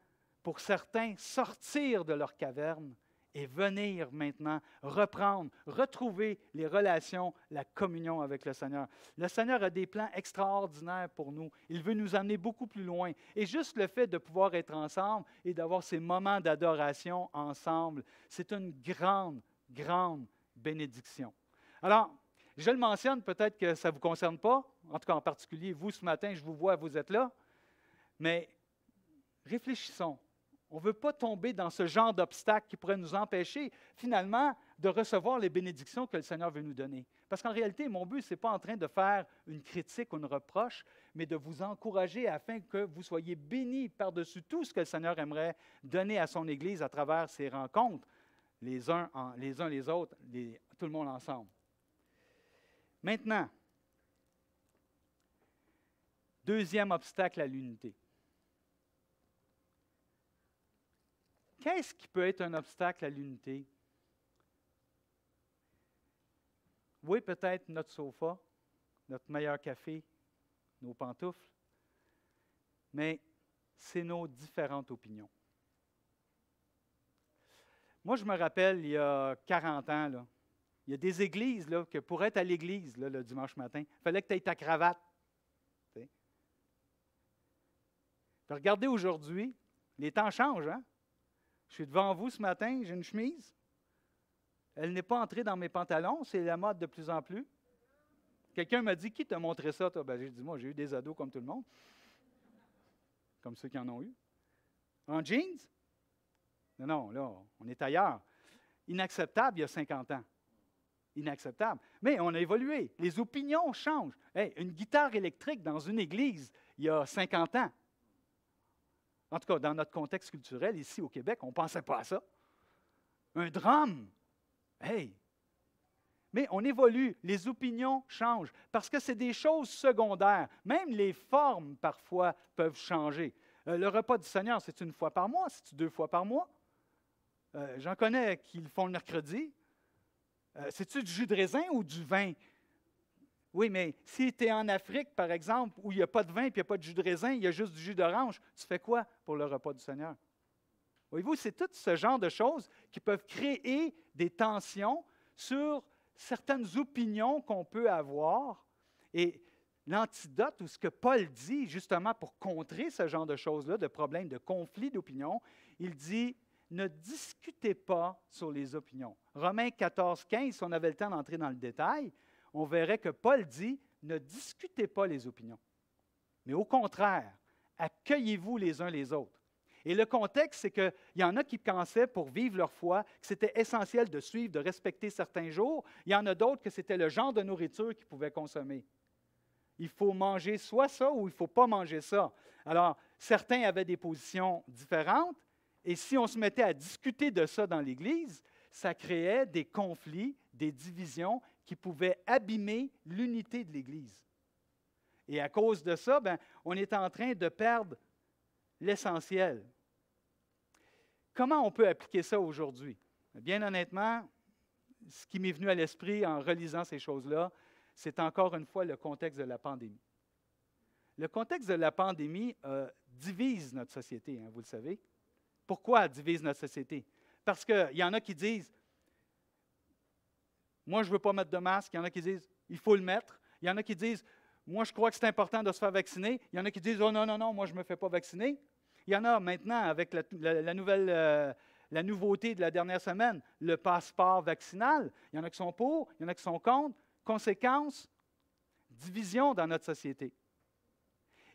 pour certains, sortir de leur caverne et venir maintenant reprendre, retrouver les relations, la communion avec le Seigneur. Le Seigneur a des plans extraordinaires pour nous. Il veut nous amener beaucoup plus loin. Et juste le fait de pouvoir être ensemble et d'avoir ces moments d'adoration ensemble, c'est une grande, grande bénédiction. Alors, je le mentionne, peut-être que ça ne vous concerne pas, en tout cas en particulier, vous ce matin, je vous vois, vous êtes là, mais réfléchissons. On ne veut pas tomber dans ce genre d'obstacle qui pourrait nous empêcher, finalement, de recevoir les bénédictions que le Seigneur veut nous donner. Parce qu'en réalité, mon but, ce n'est pas en train de faire une critique ou une reproche, mais de vous encourager afin que vous soyez bénis par-dessus tout ce que le Seigneur aimerait donner à son Église à travers ces rencontres, les uns les autres, tout le monde ensemble. Maintenant, deuxième obstacle à l'unité. Qu'est-ce qui peut être un obstacle à l'unité? Oui, peut-être notre sofa, notre meilleur café, nos pantoufles, mais c'est nos différentes opinions. Moi, je me rappelle, il y a 40 ans, là, il y a des églises là, que pour être à l'église là, le dimanche matin, il fallait que tu aies ta cravate. Puis regardez aujourd'hui, les temps changent, hein? Je suis devant vous ce matin, j'ai une chemise. Elle n'est pas entrée dans mes pantalons, c'est la mode de plus en plus. Quelqu'un m'a dit, qui t'a montré ça, toi? Ben, j'ai dit, moi, j'ai eu des ados comme tout le monde. comme ceux qui en ont eu. En jeans? Non, non, là, on est ailleurs. Inacceptable il y a 50 ans. Inacceptable. Mais on a évolué. Les opinions changent. Hey, une guitare électrique dans une église il y a 50 ans. En tout cas, dans notre contexte culturel, ici au Québec, on ne pensait pas à ça. Un drum. Hey! Mais on évolue, les opinions changent, parce que c'est des choses secondaires. Même les formes, parfois, peuvent changer. Le repas du Seigneur, c'est une fois par mois, c'est 2 fois par mois. J'en connais qui le font le mercredi. C'est-tu du jus de raisin ou du vin? Oui, mais si tu es en Afrique, par exemple, où il n'y a pas de vin et il n'y a pas de jus de raisin, il y a juste du jus d'orange, tu fais quoi pour le repas du Seigneur? Voyez-vous, c'est tout ce genre de choses qui peuvent créer des tensions sur certaines opinions qu'on peut avoir. Et l'antidote, ou ce que Paul dit justement pour contrer ce genre de choses-là, de problèmes, de conflits d'opinion, il dit « Ne discutez pas sur les opinions ». Romains 14, 15, si on avait le temps d'entrer dans le détail, on verrait que Paul dit « Ne discutez pas les opinions, mais au contraire, accueillez-vous les uns les autres ». Et le contexte, c'est qu'il y en a qui pensaient, pour vivre leur foi, que c'était essentiel de suivre, de respecter certains jours. Il y en a d'autres que c'était le genre de nourriture qu'ils pouvaient consommer. Il faut manger soit ça ou il ne faut pas manger ça. Alors, certains avaient des positions différentes, et si on se mettait à discuter de ça dans l'Église, ça créait des conflits, des divisions qui pouvaient abîmer l'unité de l'Église. Et à cause de ça, on est en train de perdre l'essentiel. Comment on peut appliquer ça aujourd'hui? Bien honnêtement, ce qui m'est venu à l'esprit en relisant ces choses-là, c'est encore une fois le contexte de la pandémie. Le contexte de la pandémie divise notre société, vous le savez. Pourquoi divise notre société? Parce qu'il y en a qui disent « Moi, je ne veux pas mettre de masque ». Il y en a qui disent « Il faut le mettre ». Il y en a qui disent « Moi, je crois que c'est important de se faire vacciner ». Il y en a qui disent « Oh non, non, non, moi, je ne me fais pas vacciner ». Il y en a maintenant, avec la nouveauté de la dernière semaine, le passeport vaccinal. Il y en a qui sont pour, il y en a qui sont contre. Conséquence, division dans notre société.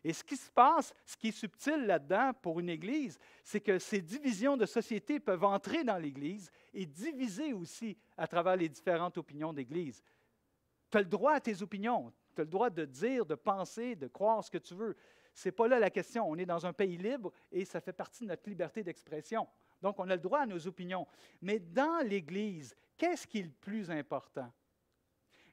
Et ce qui se passe, ce qui est subtil là-dedans pour une Église, c'est que ces divisions de société peuvent entrer dans l'Église et diviser aussi à travers les différentes opinions d'Église. Tu as le droit à tes opinions, tu as le droit de dire, de penser, de croire ce que tu veux. Ce n'est pas là la question. On est dans un pays libre et ça fait partie de notre liberté d'expression. Donc, on a le droit à nos opinions. Mais dans l'Église, qu'est-ce qui est le plus important?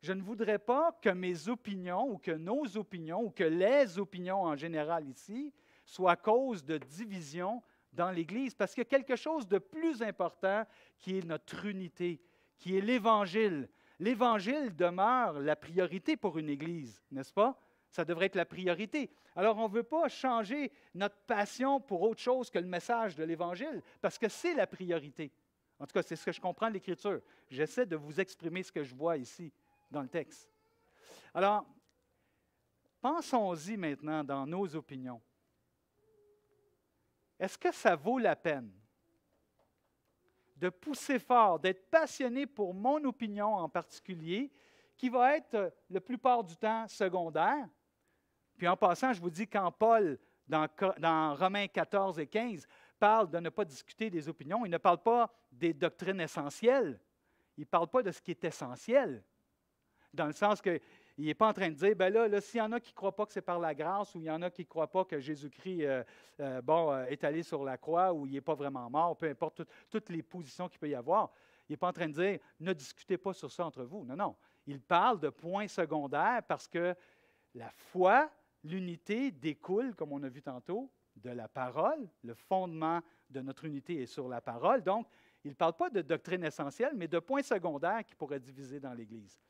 Je ne voudrais pas que mes opinions ou que nos opinions ou que les opinions en général ici soient cause de division dans l'Église, parce qu'il y a quelque chose de plus important qui est notre unité, qui est l'Évangile. L'Évangile demeure la priorité pour une Église, n'est-ce pas? Ça devrait être la priorité. Alors, on ne veut pas changer notre passion pour autre chose que le message de l'Évangile, parce que c'est la priorité. En tout cas, c'est ce que je comprends de l'Écriture. J'essaie de vous exprimer ce que je vois ici dans le texte. Alors, pensons-y maintenant dans nos opinions. Est-ce que ça vaut la peine de pousser fort, d'être passionné pour mon opinion en particulier, qui va être la plupart du temps secondaire? Puis en passant, je vous dis, quand Paul, dans Romains 14 et 15, parle de ne pas discuter des opinions, il ne parle pas des doctrines essentielles. Il ne parle pas de ce qui est essentiel. Dans le sens qu'il n'est pas en train de dire, bien là s'il y en a qui ne croient pas que c'est par la grâce, ou il y en a qui ne croient pas que Jésus-Christ est allé sur la croix, ou il n'est pas vraiment mort, peu importe toutes les positions qu'il peut y avoir, il n'est pas en train de dire, ne discutez pas sur ça entre vous. Non, non. Il parle de points secondaires parce que la foi, l'unité découle, comme on a vu tantôt, de la parole. Le fondement de notre unité est sur la parole. Donc, il ne parle pas de doctrine essentielle, mais de points secondaires qui pourraient diviser dans l'Église.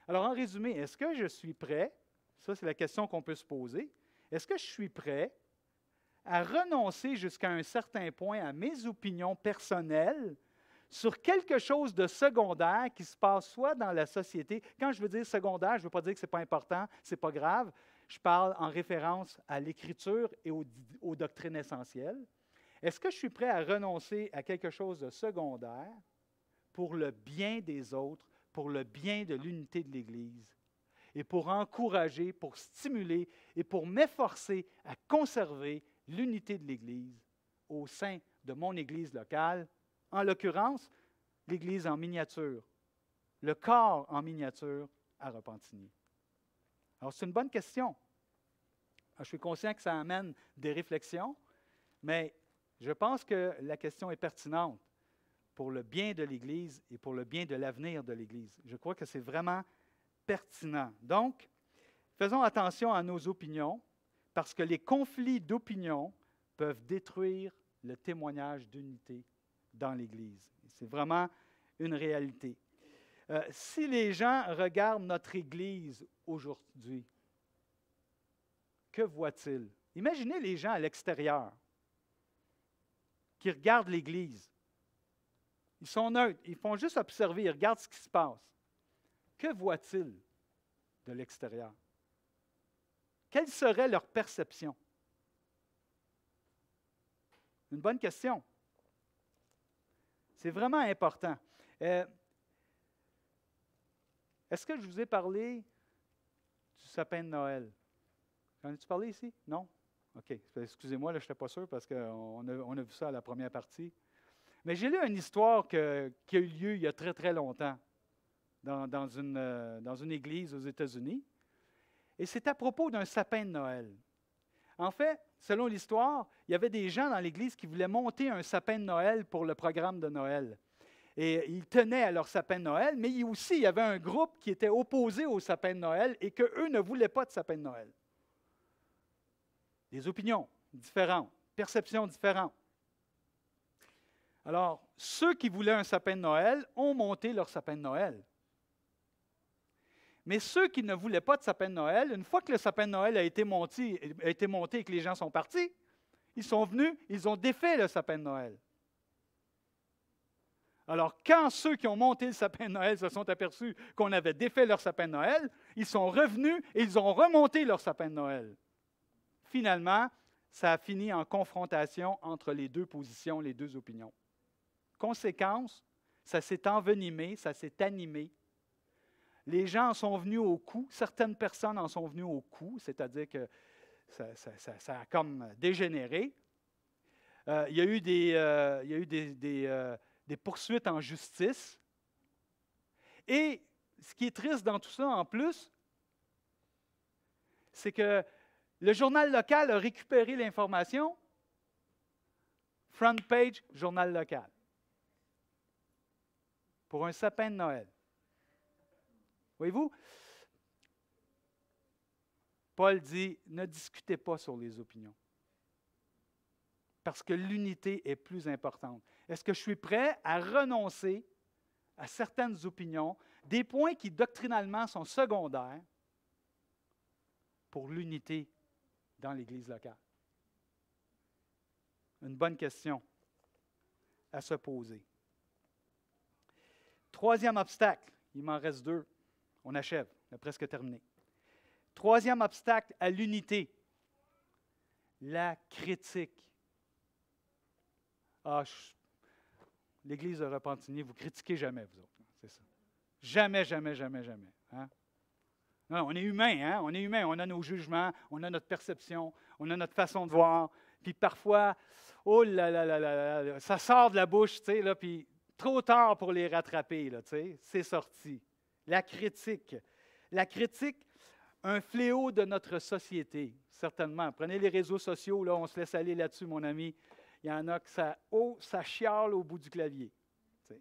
Alors, en résumé, est-ce que je suis prêt, ça c'est la question qu'on peut se poser, est-ce que je suis prêt à renoncer jusqu'à un certain point à mes opinions personnelles sur quelque chose de secondaire qui se passe soit dans la société. Quand je veux dire secondaire, je ne veux pas dire que ce n'est pas important, ce n'est pas grave. Je parle en référence à l'Écriture et aux doctrines essentielles. Est-ce que je suis prêt à renoncer à quelque chose de secondaire pour le bien des autres, pour le bien de l'unité de l'Église, et pour encourager, pour stimuler et pour m'efforcer à conserver l'unité de l'Église au sein de mon Église locale, en l'occurrence, l'Église en miniature, le corps en miniature à Repentigny. Alors, c'est une bonne question. Alors, je suis conscient que ça amène des réflexions, mais je pense que la question est pertinente pour le bien de l'Église et pour le bien de l'avenir de l'Église. Je crois que c'est vraiment pertinent. Donc, faisons attention à nos opinions, parce que les conflits d'opinion peuvent détruire le témoignage d'unité dans l'Église. C'est vraiment une réalité. Si les gens regardent notre Église aujourd'hui, que voient-ils? Imaginez les gens à l'extérieur qui regardent l'Église. Ils sont neutres, ils font juste observer, ils regardent ce qui se passe. Que voient-ils de l'extérieur? Quelle serait leur perception? Une bonne question. C'est vraiment important. Est-ce que je vous ai parlé du sapin de Noël? J'en ai-tu parlé ici? Non? OK. Excusez-moi, là, je n'étais pas sûr parce qu'on a vu ça à la première partie. Mais j'ai lu une histoire qui a eu lieu il y a très, très longtemps dans une église aux États-Unis. Et c'est à propos d'un sapin de Noël. En fait, selon l'histoire, il y avait des gens dans l'église qui voulaient monter un sapin de Noël pour le programme de Noël. Et ils tenaient à leur sapin de Noël, mais il y avait un groupe qui était opposé au sapin de Noël et qu'eux ne voulaient pas de sapin de Noël. Des opinions différentes, perceptions différentes. Alors, ceux qui voulaient un sapin de Noël ont monté leur sapin de Noël. Mais ceux qui ne voulaient pas de sapin de Noël, une fois que le sapin de Noël a été monté et que les gens sont partis, ils sont venus, ils ont défait le sapin de Noël. Alors, quand ceux qui ont monté le sapin de Noël se sont aperçus qu'on avait défait leur sapin de Noël, ils sont revenus et ils ont remonté leur sapin de Noël. Finalement, ça a fini en confrontation entre les deux positions, les deux opinions. Conséquence, ça s'est envenimé, ça s'est animé. Les gens en sont venus au coup, certaines personnes en sont venues au coup, c'est-à-dire que ça a comme dégénéré. Il y a eu des poursuites en justice. Et ce qui est triste dans tout ça, en plus, c'est que le journal local a récupéré l'information. Front page, journal local. Pour un sapin de Noël. Voyez-vous? Paul dit, ne discutez pas sur les opinions. Parce que l'unité est plus importante. Est-ce que je suis prêt à renoncer à certaines opinions, des points qui doctrinalement sont secondaires, pour l'unité dans l'Église locale? Une bonne question à se poser. Troisième obstacle, il m'en reste 2. On achève, on a presque terminé. Troisième obstacle à l'unité, la critique. L'Église de Repentigny, vous critiquez jamais, vous autres. C'est ça. Jamais, jamais, jamais, jamais. Hein? Non, on est humain, hein? On est humain. On a nos jugements, on a notre perception, on a notre façon de voir. Puis parfois, oh là là là là, ça sort de la bouche, tu sais, là, puis trop tard pour les rattraper, là, tu sais, c'est sorti. La critique. La critique, un fléau de notre société, certainement. Prenez les réseaux sociaux, là, on se laisse aller là-dessus, mon ami. Il y en a que ça chiale au bout du clavier. T'sais.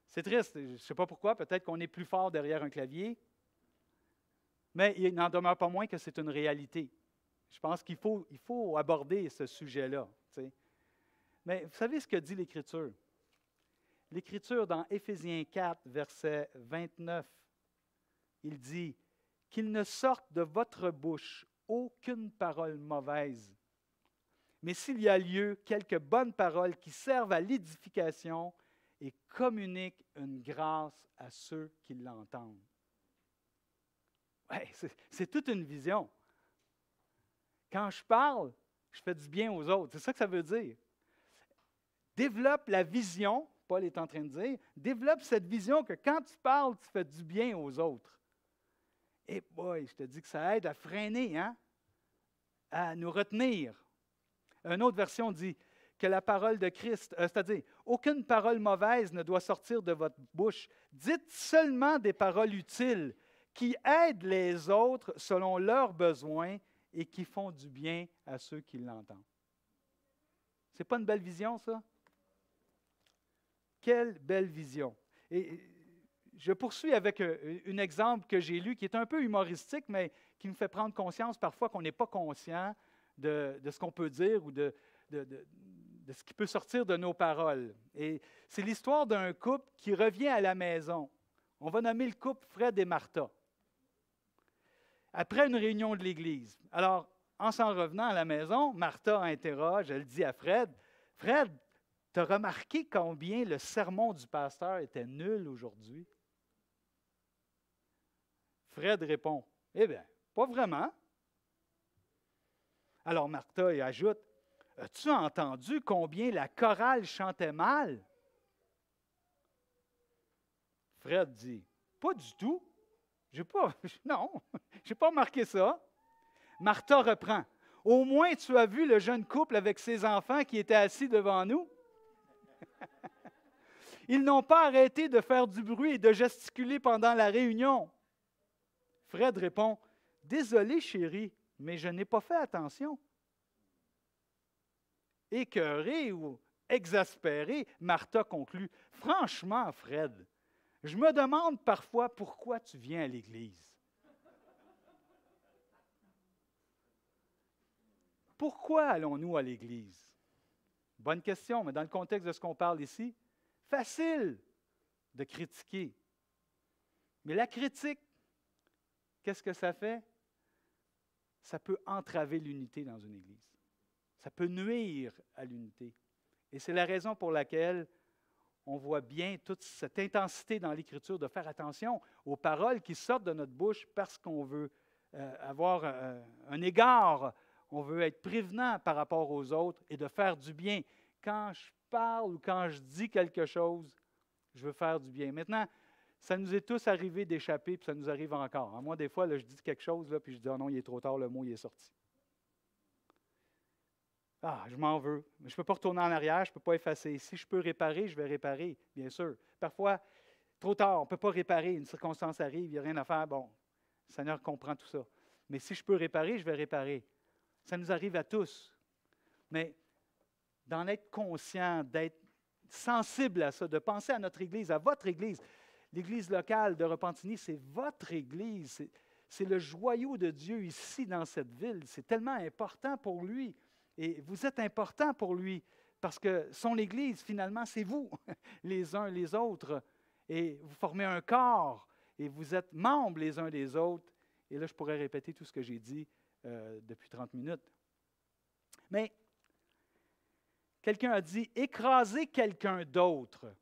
C'est triste, je ne sais pas pourquoi, peut-être qu'on est plus fort derrière un clavier, mais il n'en demeure pas moins que c'est une réalité. Je pense qu'il faut aborder ce sujet-là. T'sais. Mais vous savez ce que dit l'Écriture? L'Écriture, dans Éphésiens 4, verset 29, il dit « Qu'il ne sorte de votre bouche aucune parole mauvaise, mais s'il y a lieu, quelques bonnes paroles qui servent à l'édification et communiquent une grâce à ceux qui l'entendent. » Ouais, c'est toute une vision. Quand je parle, je fais du bien aux autres. C'est ça que ça veut dire. Développe la vision, Paul est en train de dire, développe cette vision que quand tu parles, tu fais du bien aux autres. Et boy, je te dis que ça aide à freiner, hein? à nous retenir. Une autre version dit que la parole de Christ, c'est-à-dire, aucune parole mauvaise ne doit sortir de votre bouche. Dites seulement des paroles utiles qui aident les autres selon leurs besoins et qui font du bien à ceux qui l'entendent. C'est pas une belle vision, ça? Quelle belle vision! Et je poursuis avec un exemple que j'ai lu qui est un peu humoristique, mais qui nous fait prendre conscience parfois qu'on n'est pas conscient de ce qu'on peut dire ou de ce qui peut sortir de nos paroles. Et c'est l'histoire d'un couple qui revient à la maison. On va nommer le couple Fred et Martha. Après une réunion de l'Église. Alors, en s'en revenant à la maison, Martha interroge, elle dit à Fred, « Fred, tu as remarqué combien le sermon du pasteur était nul aujourd'hui? » Fred répond, « Eh bien, pas vraiment. » Alors Martha y ajoute, « As-tu entendu combien la chorale chantait mal? » Fred dit, « Pas du tout. Non, je n'ai pas remarqué ça. » Martha reprend, « Au moins tu as vu le jeune couple avec ses enfants qui étaient assis devant nous? Ils n'ont pas arrêté de faire du bruit et de gesticuler pendant la réunion. » Fred répond, « Désolé chérie, mais je n'ai pas fait attention. » Écœurée ou exaspérée, Martha conclut, « Franchement, Fred, je me demande parfois pourquoi tu viens à l'Église. » Pourquoi allons-nous à l'Église? Bonne question, mais dans le contexte de ce qu'on parle ici, facile de critiquer. Mais la critique, qu'est-ce que ça fait? Ça peut entraver l'unité dans une Église. Ça peut nuire à l'unité. Et c'est la raison pour laquelle on voit bien toute cette intensité dans l'Écriture de faire attention aux paroles qui sortent de notre bouche parce qu'on veut avoir un égard. On veut être prévenant par rapport aux autres et de faire du bien. Quand je parle ou quand je dis quelque chose, je veux faire du bien. Maintenant, ça nous est tous arrivé d'échapper, puis ça nous arrive encore. Moi, des fois, là, je dis quelque chose, là, puis je dis « Oh non, il est trop tard, le mot il est sorti. » Ah, je m'en veux. Mais je ne peux pas retourner en arrière, je ne peux pas effacer. Si je peux réparer, je vais réparer, bien sûr. Parfois, trop tard, on ne peut pas réparer. Une circonstance arrive, il n'y a rien à faire. Bon, le Seigneur comprend tout ça. Mais si je peux réparer, je vais réparer. Ça nous arrive à tous. Mais d'en être conscient, d'être sensible à ça, de penser à notre Église, à votre Église. L'Église locale de Repentigny, c'est votre Église. C'est le joyau de Dieu ici dans cette ville. C'est tellement important pour lui. Et vous êtes important pour lui parce que son Église, finalement, c'est vous, les uns les autres. Et vous formez un corps et vous êtes membres les uns des autres. Et là, je pourrais répéter tout ce que j'ai dit depuis 30 minutes. Mais quelqu'un a dit, écraser quelqu'un d'autre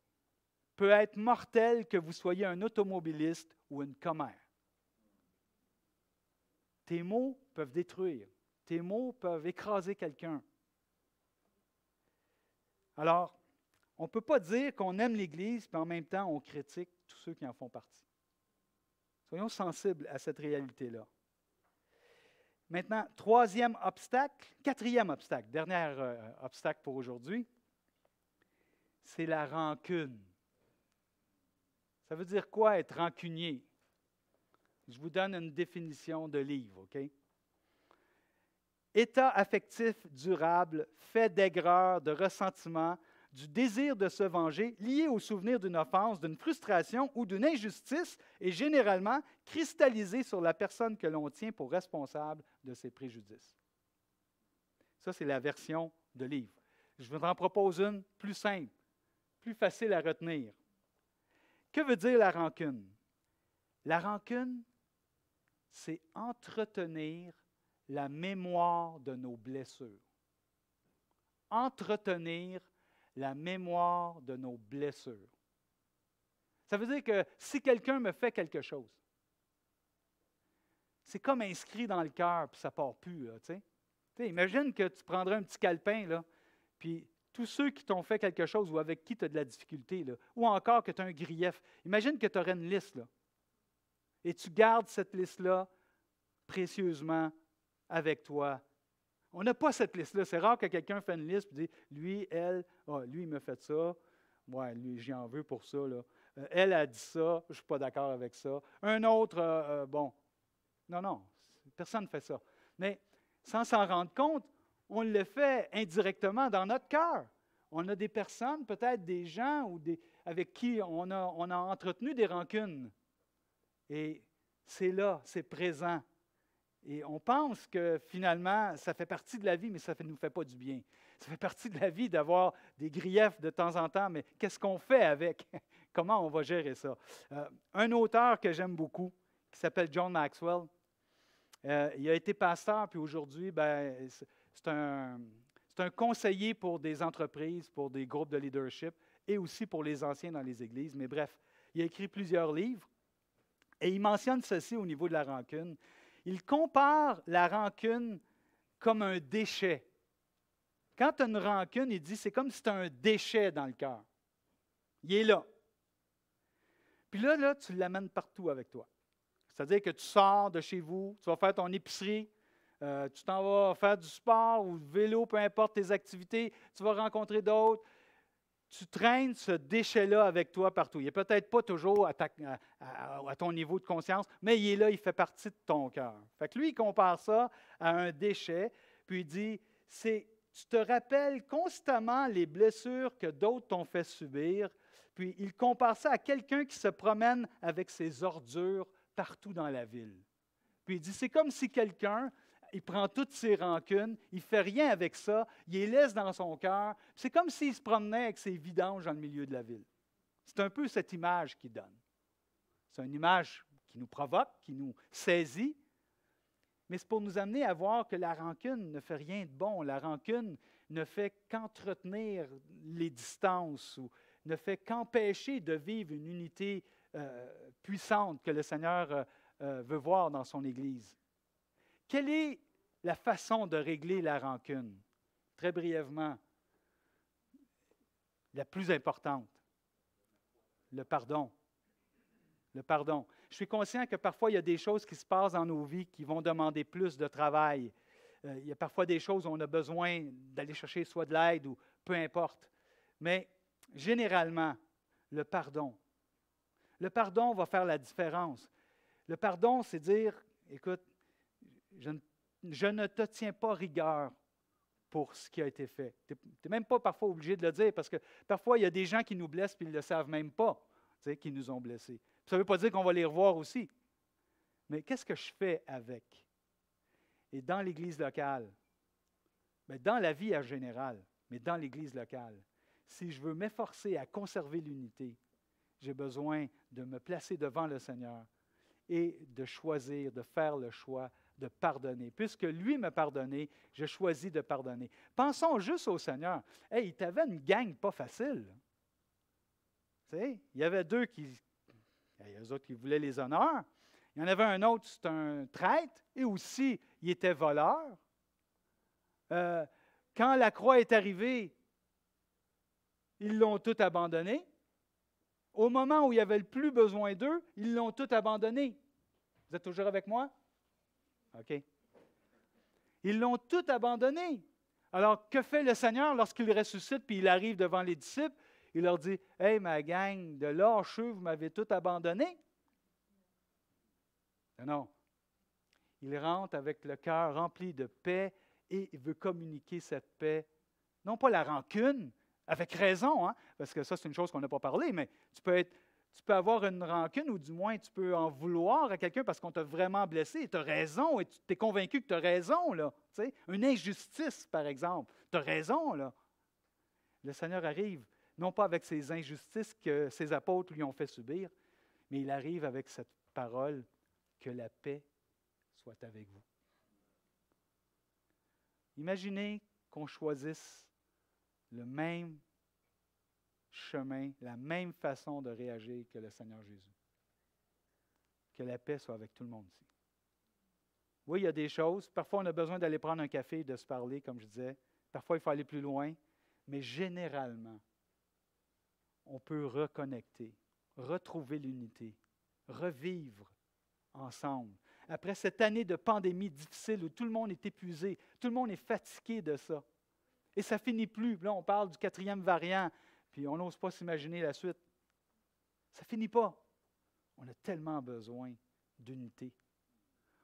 peut être mortel que vous soyez un automobiliste ou une commère. Tes mots peuvent détruire. Tes mots peuvent écraser quelqu'un. Alors, on ne peut pas dire qu'on aime l'Église, mais en même temps, on critique tous ceux qui en font partie. Soyons sensibles à cette réalité-là. Maintenant, quatrième obstacle, dernier obstacle pour aujourd'hui, c'est la rancune. Ça veut dire quoi être rancunier? Je vous donne une définition de livre, OK? État affectif durable, fait d'aigreur, de ressentiment, du désir de se venger, lié au souvenir d'une offense, d'une frustration ou d'une injustice, et généralement cristallisé sur la personne que l'on tient pour responsable de ses préjudices. Ça, c'est la version de livre. Je vous en propose une plus simple, plus facile à retenir. Que veut dire la rancune? La rancune, c'est entretenir la mémoire de nos blessures. Entretenir la mémoire de nos blessures. Ça veut dire que si quelqu'un me fait quelque chose, c'est comme inscrit dans le cœur, puis ça ne part plus. Là, imagine que tu prendrais un petit calepin, là, puis tous ceux qui t'ont fait quelque chose ou avec qui tu as de la difficulté, là, ou encore que tu as un grief, imagine que tu aurais une liste, là, et tu gardes cette liste-là précieusement avec toi On n'a pas cette liste-là. C'est rare que quelqu'un fait une liste et dit, lui, elle, lui, il m'a fait ça. Ouais, lui, j'y en veux pour ça. Là. Elle a dit ça, je ne suis pas d'accord avec ça. Un autre, bon. Non, non, personne ne fait ça. Mais sans s'en rendre compte, on le fait indirectement dans notre cœur. On a des personnes, peut-être des gens avec qui on a entretenu des rancunes. Et c'est là, c'est présent. Et on pense que finalement, ça fait partie de la vie, mais ça ne nous fait pas du bien. Ça fait partie de la vie d'avoir des griefs de temps en temps, mais qu'est-ce qu'on fait avec? Comment on va gérer ça? Un auteur que j'aime beaucoup, qui s'appelle John Maxwell, il a été pasteur, puis aujourd'hui, c'est un conseiller pour des entreprises, pour des groupes de leadership et aussi pour les anciens dans les églises. Mais bref, il a écrit plusieurs livres et il mentionne ceci au niveau de la rancune. Il compare la rancune comme un déchet. Quand tu as une rancune, il dit c'est comme si tu as un déchet dans le cœur. Il est là. Puis là, tu l'amènes partout avec toi. C'est-à-dire que tu sors de chez vous, tu vas faire ton épicerie, tu t'en vas faire du sport ou du vélo, peu importe tes activités, tu vas rencontrer d'autres. Tu traînes ce déchet-là avec toi partout. Il n'est peut-être pas toujours à ton niveau de conscience, mais il est là, il fait partie de ton cœur. Fait que lui, il compare ça à un déchet, puis il dit, tu te rappelles constamment les blessures que d'autres t'ont fait subir, puis il compare ça à quelqu'un qui se promène avec ses ordures partout dans la ville. Puis il dit, c'est comme si quelqu'un, il prend toutes ses rancunes, il ne fait rien avec ça, il les laisse dans son cœur. C'est comme s'il se promenait avec ses vidanges dans le milieu de la ville. C'est un peu cette image qu'il donne. C'est une image qui nous provoque, qui nous saisit, mais c'est pour nous amener à voir que la rancune ne fait rien de bon. La rancune ne fait qu'entretenir les distances ou ne fait qu'empêcher de vivre une unité puissante que le Seigneur veut voir dans son Église. Quelle est la façon de régler la rancune? Très brièvement, la plus importante, le pardon. Le pardon. Je suis conscient que parfois, il y a des choses qui se passent dans nos vies qui vont demander plus de travail. Il y a parfois des choses où on a besoin d'aller chercher soit de l'aide ou peu importe. Mais généralement, le pardon. Le pardon va faire la différence. Le pardon, c'est dire, écoute, je ne te tiens pas rigueur pour ce qui a été fait. Tu n'es même pas parfois obligé de le dire parce que parfois, il y a des gens qui nous blessent et ils ne le savent même pas, qu'ils nous ont blessés. Ça ne veut pas dire qu'on va les revoir aussi. Mais qu'est-ce que je fais avec? Et dans l'Église locale, dans la vie en général, mais dans l'Église locale, si je veux m'efforcer à conserver l'unité, j'ai besoin de me placer devant le Seigneur et de choisir, de faire le choix de pardonner. Puisque lui m'a pardonné, je choisis de pardonner. Pensons juste au Seigneur. Hey, il t'avait une gang pas facile. Tu sais, il y avait deux qui... Il y a eux autres qui voulaient les honneurs. Il y en avait un autre, c'est un traître, et aussi, il était voleur. Quand la croix est arrivée, ils l'ont tout abandonné. Au moment où il y avait le plus besoin d'eux, ils l'ont tout abandonné. Vous êtes toujours avec moi? OK. Ils l'ont tout abandonné. Alors, que fait le Seigneur lorsqu'il ressuscite puis il arrive devant les disciples? Il leur dit, « Hey, ma gang de lâcheux, vous m'avez tout abandonné. » Non. Il rentre avec le cœur rempli de paix et il veut communiquer cette paix. Non pas la rancune, avec raison, hein, parce que ça, c'est une chose qu'on n'a pas parlé, mais tu peux avoir une rancune ou du moins tu peux en vouloir à quelqu'un parce qu'on t'a vraiment blessé. Tu as raison et tu es convaincu que tu as raison. Là, tu sais, une injustice, par exemple. Tu as raison. Là. Le Seigneur arrive, non pas avec ces injustices que ses apôtres lui ont fait subir, mais il arrive avec cette parole que la paix soit avec vous. Imaginez qu'on choisisse le même chemin, la même façon de réagir que le Seigneur Jésus. Que la paix soit avec tout le monde ici. Oui, il y a des choses. Parfois, on a besoin d'aller prendre un café et de se parler, comme je disais. Parfois, il faut aller plus loin. Mais généralement, on peut reconnecter, retrouver l'unité, revivre ensemble. après cette année de pandémie difficile où tout le monde est épuisé, tout le monde est fatigué de ça. Et ça ne finit plus. Là, on parle du 4e variant, puis on n'ose pas s'imaginer la suite. Ça ne finit pas. On a tellement besoin d'unité.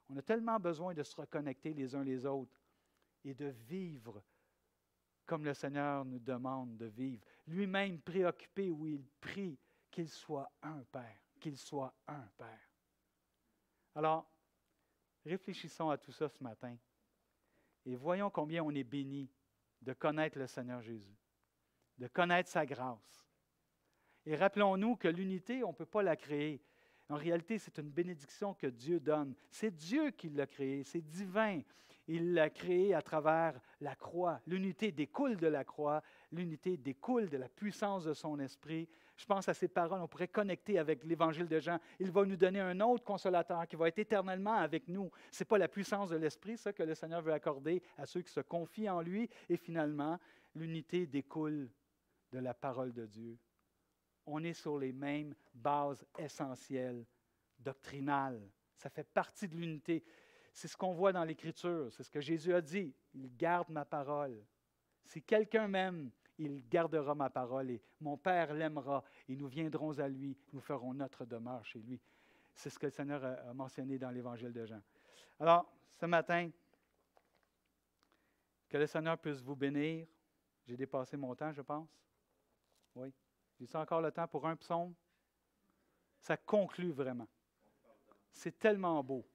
On a tellement besoin de se reconnecter les uns les autres et de vivre comme le Seigneur nous demande de vivre. Lui-même préoccupé où il prie qu'il soit un Père, qu'il soit un Père. Alors, réfléchissons à tout ça ce matin et voyons combien on est béni de connaître le Seigneur Jésus, de connaître sa grâce. Et rappelons-nous que l'unité, on ne peut pas la créer. En réalité, c'est une bénédiction que Dieu donne. C'est Dieu qui l'a créée, c'est divin. Il l'a créée à travers la croix. L'unité découle de la croix, l'unité découle de la puissance de son esprit. Je pense à ces paroles, on pourrait connecter avec l'Évangile de Jean. Il va nous donner un autre consolateur qui va être éternellement avec nous. Ce n'est pas la puissance de l'esprit, ça, que le Seigneur veut accorder à ceux qui se confient en lui. Et finalement, l'unité découle de la parole de Dieu. On est sur les mêmes bases essentielles, doctrinales. Ça fait partie de l'unité. C'est ce qu'on voit dans l'Écriture. C'est ce que Jésus a dit. Il garde ma parole. Si quelqu'un m'aime, il gardera ma parole et mon Père l'aimera et nous viendrons à lui. Nous ferons notre demeure chez lui. C'est ce que le Seigneur a mentionné dans l'Évangile de Jean. Alors, ce matin, que le Seigneur puisse vous bénir. J'ai dépassé mon temps, je pense. Oui. J'ai encore le temps pour un psaume. Ça conclut vraiment. C'est tellement beau.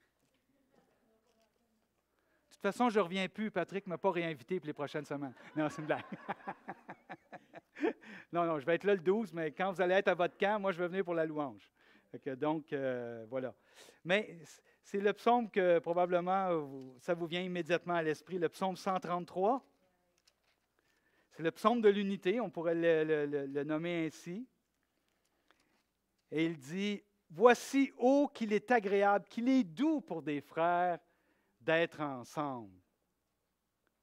De toute façon, je ne reviens plus. Patrick ne m'a pas réinvité pour les prochaines semaines. Non, c'est une blague. Non, je vais être là le 12, mais quand vous allez être à votre camp, moi, je vais venir pour la louange. Donc, voilà. Mais c'est le psaume que probablement, ça vous vient immédiatement à l'esprit, le psaume 133. C'est le psaume de l'unité, on pourrait le nommer ainsi. Et il dit, « Voici, ô qu'il est agréable, qu'il est doux pour des frères d'être ensemble. »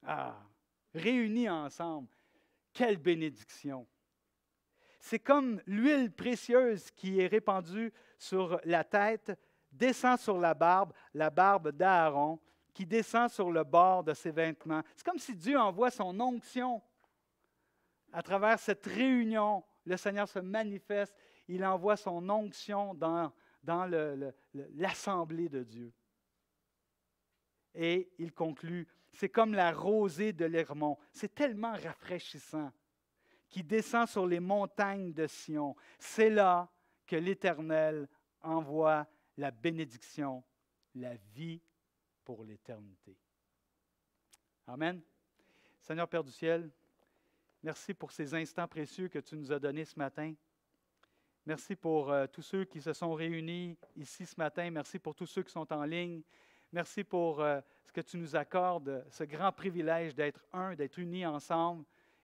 Ah, réunis ensemble, quelle bénédiction! C'est comme l'huile précieuse qui est répandue sur la tête, descend sur la barbe d'Aaron, qui descend sur le bord de ses vêtements. C'est comme si Dieu envoie son onction. À travers cette réunion, le Seigneur se manifeste, il envoie son onction dans l'assemblée de Dieu. Et il conclut, c'est comme la rosée de l'Hermon, c'est tellement rafraîchissant, qui descend sur les montagnes de Sion. C'est là que l'Éternel envoie la bénédiction, la vie pour l'éternité. Amen. Seigneur Père du ciel, merci pour ces instants précieux que tu nous as donnés ce matin. Merci pour tous ceux qui se sont réunis ici ce matin. Merci pour tous ceux qui sont en ligne. Merci pour ce que tu nous accordes, ce grand privilège d'être un, d'être unis ensemble.